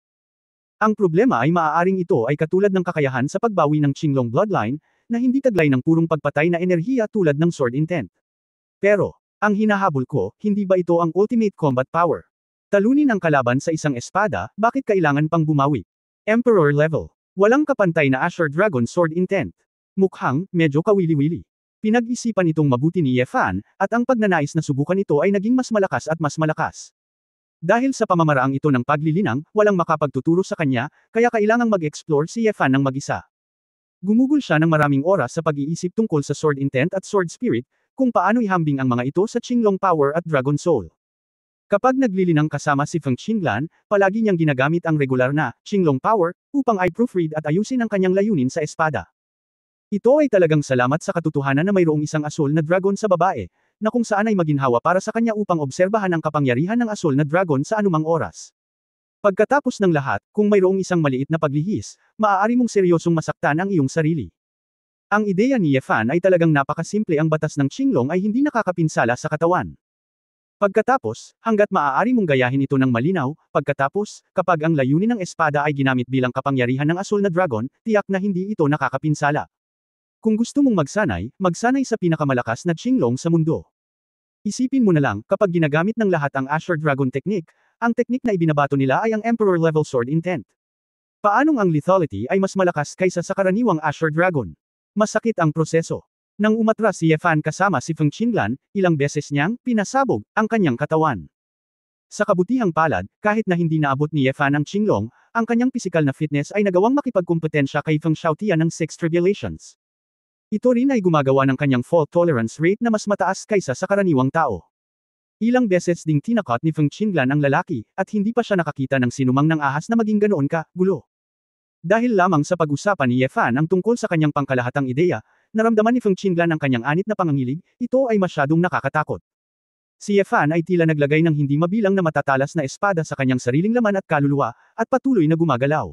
Ang problema ay maaaring ito ay katulad ng kakayahan sa pagbawi ng Qinglong Bloodline, na hindi taglay ng purong pagpatay na enerhiya tulad ng Sword Intent. Pero, Ang hinahabol ko, hindi ba ito ang ultimate combat power? Talunin ang kalaban sa isang espada, bakit kailangan pang bumawi? Emperor level. Walang kapantay na Azure Dragon Sword Intent. Mukhang, medyo kawili-wili. Pinag-isipan itong mabuti ni Yefan, at ang pagnanais na subukan ito ay naging mas malakas at mas malakas. Dahil sa pamamaraang ito ng paglilinang, walang makapagtuturo sa kanya, kaya kailangang mag-explore si Yefan ng mag-isa. Gumugol siya ng maraming oras sa pag-iisip tungkol sa Sword Intent at Sword Spirit, kung paano ihambing ang mga ito sa Qinglong Power at Dragon Soul. Kapag naglilinang kasama si Feng Qinglan, palagi niyang ginagamit ang regular na Qinglong Power upang i-proofread at ayusin ang kanyang layunin sa espada. Ito ay talagang salamat sa katotohanan na mayroong isang asul na dragon sa babae, na kung saan ay maginhawa para sa kanya upang obserbahan ang kapangyarihan ng asul na dragon sa anumang oras. Pagkatapos ng lahat, kung mayroong isang maliit na paglihis, maaari mong seryosong masaktan ang iyong sarili. Ang ideya ni Yefan ay talagang napakasimple, ang batas ng Qinglong ay hindi nakakapinsala sa katawan. Pagkatapos, hanggat maaari mong gayahin ito ng malinaw, pagkatapos, kapag ang layunin ng espada ay ginamit bilang kapangyarihan ng asul na dragon, tiyak na hindi ito nakakapinsala. Kung gusto mong magsanay sa pinakamalakas na Qinglong sa mundo. Isipin mo na lang, kapag ginagamit ng lahat ang Azure Dragon Technique, ang teknik na ibinabato nila ay ang Emperor level Sword Intent. Paanong ang lethality ay mas malakas kaysa sa karaniwang Azure Dragon? Masakit ang proseso. Nang umatras si Yefan kasama si Feng Qinglan, ilang beses niyang pinasabog ang kanyang katawan. Sa kabutihang palad, kahit na hindi naabot ni Yefan ang Qinglong, ang kanyang pisikal na fitness ay nagawang makipagkumpetensya kay Feng Xiaotian ng 6 Tribulations. Ito rin ay gumagawa ng kanyang fault tolerance rate na mas mataas kaysa sa karaniwang tao. Ilang beses ding tinakot ni Feng Qinglan ang lalaki, at hindi pa siya nakakita ng sinumang nang ahas na maging ganoon ka-gulo. Dahil lamang sa pag-usapan ni Yefan ang tungkol sa kanyang pangkalahatang ideya, naramdaman ni Feng Qinglan ang kanyang anit na pangangilig, ito ay masyadong nakakatakot. Si Yefan ay tila naglagay ng hindi mabilang na matatalas na espada sa kanyang sariling laman at kaluluwa, at patuloy na gumagalaw.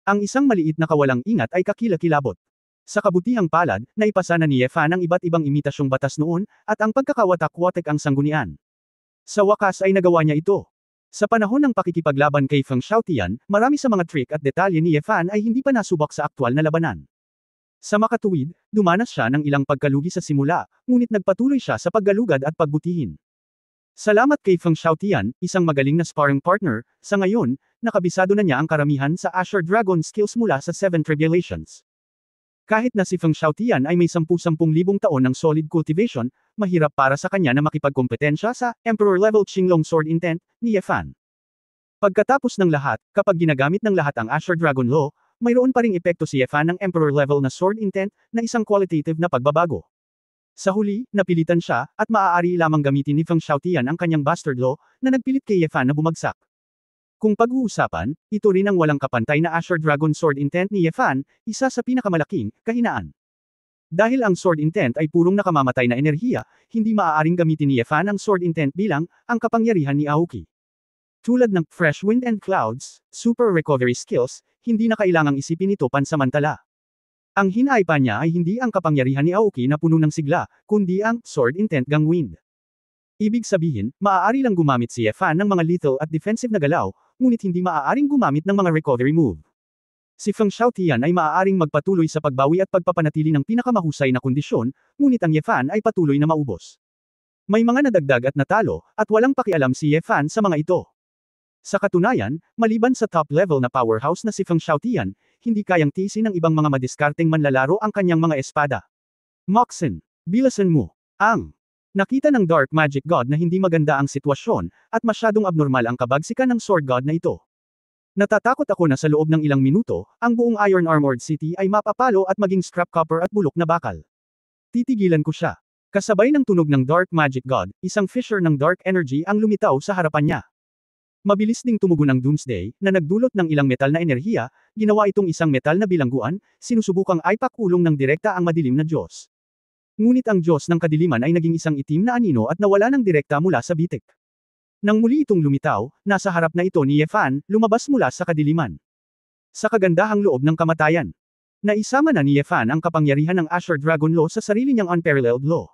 Ang isang maliit na kawalang ingat ay kakilakilabot. Sa kabutihang palad, naipasa na ni Yefan ang iba't ibang imitasyong batas noon, at ang pagkakawatak-watek ang sanggunian. Sa wakas ay nagawa niya ito. Sa panahon ng pakikipaglaban kay Feng Xiaotian, marami sa mga trick at detalye ni Yefan ay hindi pa nasubok sa aktwal na labanan. Sa makatuwid, dumanas siya ng ilang pagkalugi sa simula, ngunit nagpatuloy siya sa paggalugad at pagbutihin. Salamat kay Feng Xiaotian, isang magaling na sparring partner, sa ngayon, nakabisado na niya ang karamihan sa Azure Dragon skills mula sa 7 Tribulations. Kahit na si Feng Xiaotian ay may 10,000 taon ng solid cultivation, mahirap para sa kanya na makipagkompetensya sa Emperor level Qinglong Sword Intent ni Yefan. Pagkatapos ng lahat, kapag ginagamit ng lahat ang Azure Dragon Law, mayroon pa ring epekto si Yefan ng Emperor level na Sword Intent na isang qualitative na pagbabago. Sa huli, napilitan siya, at maaari lamang gamitin ni Feng Xiaotian ang kanyang Bastard Law na nagpilit kay Yefan na bumagsak. Kung pag-uusapan, ito rin ang walang kapantay na Azure Dragon Sword Intent ni Yefan, isa sa pinakamalaking kahinaan. Dahil ang Sword Intent ay purong nakamamatay na enerhiya, hindi maaaring gamitin ni Yefan ang Sword Intent bilang ang kapangyarihan ni Aoki. Tulad ng Fresh Wind and Clouds, Super Recovery Skills, hindi na kailangang isipin ito pansamantala. Ang hinaipa niya ay hindi ang kapangyarihan ni Aoki na puno ng sigla, kundi ang Sword Intent gang Wind. Ibig sabihin, maaari lang gumamit si Yefan ng mga lethal at defensive na galaw, ngunit hindi maaaring gumamit ng mga recovery move. Si Feng Xiaotian ay maaaring magpatuloy sa pagbawi at pagpapanatili ng pinakamahusay na kondisyon, ngunit ang Yefan ay patuloy na maubos. May mga nadagdag at natalo, at walang pakialam si Yefan sa mga ito. Sa katunayan, maliban sa top-level na powerhouse na si Feng Xiaotian, hindi kayang tiisin ng ibang mga madiskarteng manlalaro ang kanyang mga espada. Moxen, bilasan mo. Nakita ng Dark Magic God na hindi maganda ang sitwasyon, at masyadong abnormal ang kabagsikan ng Sword God na ito. Natatakot ako na sa loob ng ilang minuto, ang buong Iron Armored City ay mapapalo at maging scrap copper at bulok na bakal. Titigilan ko siya. Kasabay ng tunog ng Dark Magic God, isang fissure ng Dark Energy ang lumitaw sa harapan niya. Mabilis ding tumugon ang Doomsday, na nagdulot ng ilang metal na enerhiya, ginawa itong isang metal na bilangguan, sinusubukang ipakulong ng direkta ang madilim na Diyos. Ngunit ang Diyos ng kadiliman ay naging isang itim na anino at nawala ng direkta mula sa bitik. Nang muli itong lumitaw, nasa harap na ito ni Yefan, lumabas mula sa kadiliman. Sa kagandahang loob ng kamatayan. Naisama na ni Yefan ang kapangyarihan ng Azure Dragon Law sa sarili niyang unparalleled law.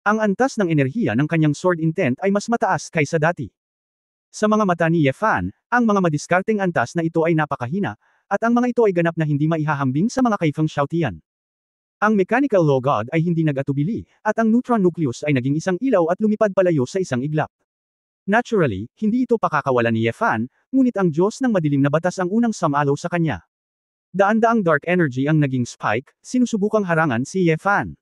Ang antas ng enerhiya ng kanyang Sword Intent ay mas mataas kaysa dati. Sa mga mata ni Yefan, ang mga madiskarteng antas na ito ay napakahina, at ang mga ito ay ganap na hindi maihahambing sa mga kay Feng Xiaotian. Ang mechanical law god ay hindi nag-atubili, at ang neutron nucleus ay naging isang ilaw at lumipad palayo sa isang iglap. Naturally, hindi ito pakakawalan ni Yefan, ngunit ang Diyos ng madilim na batas ang unang sumalo sa kanya. Daan-daang dark energy ang naging spike, sinusubukang harangan si Yefan.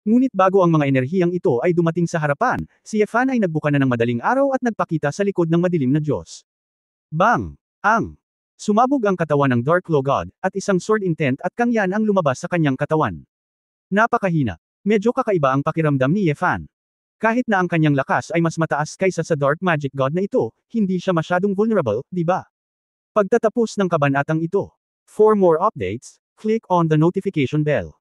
Ngunit bago ang mga enerhiyang ito ay dumating sa harapan, si Yefan ay nagbuka na ng madaling araw at nagpakita sa likod ng madilim na Diyos. Bang! Sumabog ang katawan ng Dark Law God, at isang sword intent at kangyan ang lumabas sa kanyang katawan. Napakahina. Medyo kakaiba ang pakiramdam ni Yefan. Kahit na ang kanyang lakas ay mas mataas kaysa sa Dark Magic God na ito, hindi siya masyadong vulnerable, di ba? Pagtatapos ng kabanatang ito. For more updates, click on the notification bell.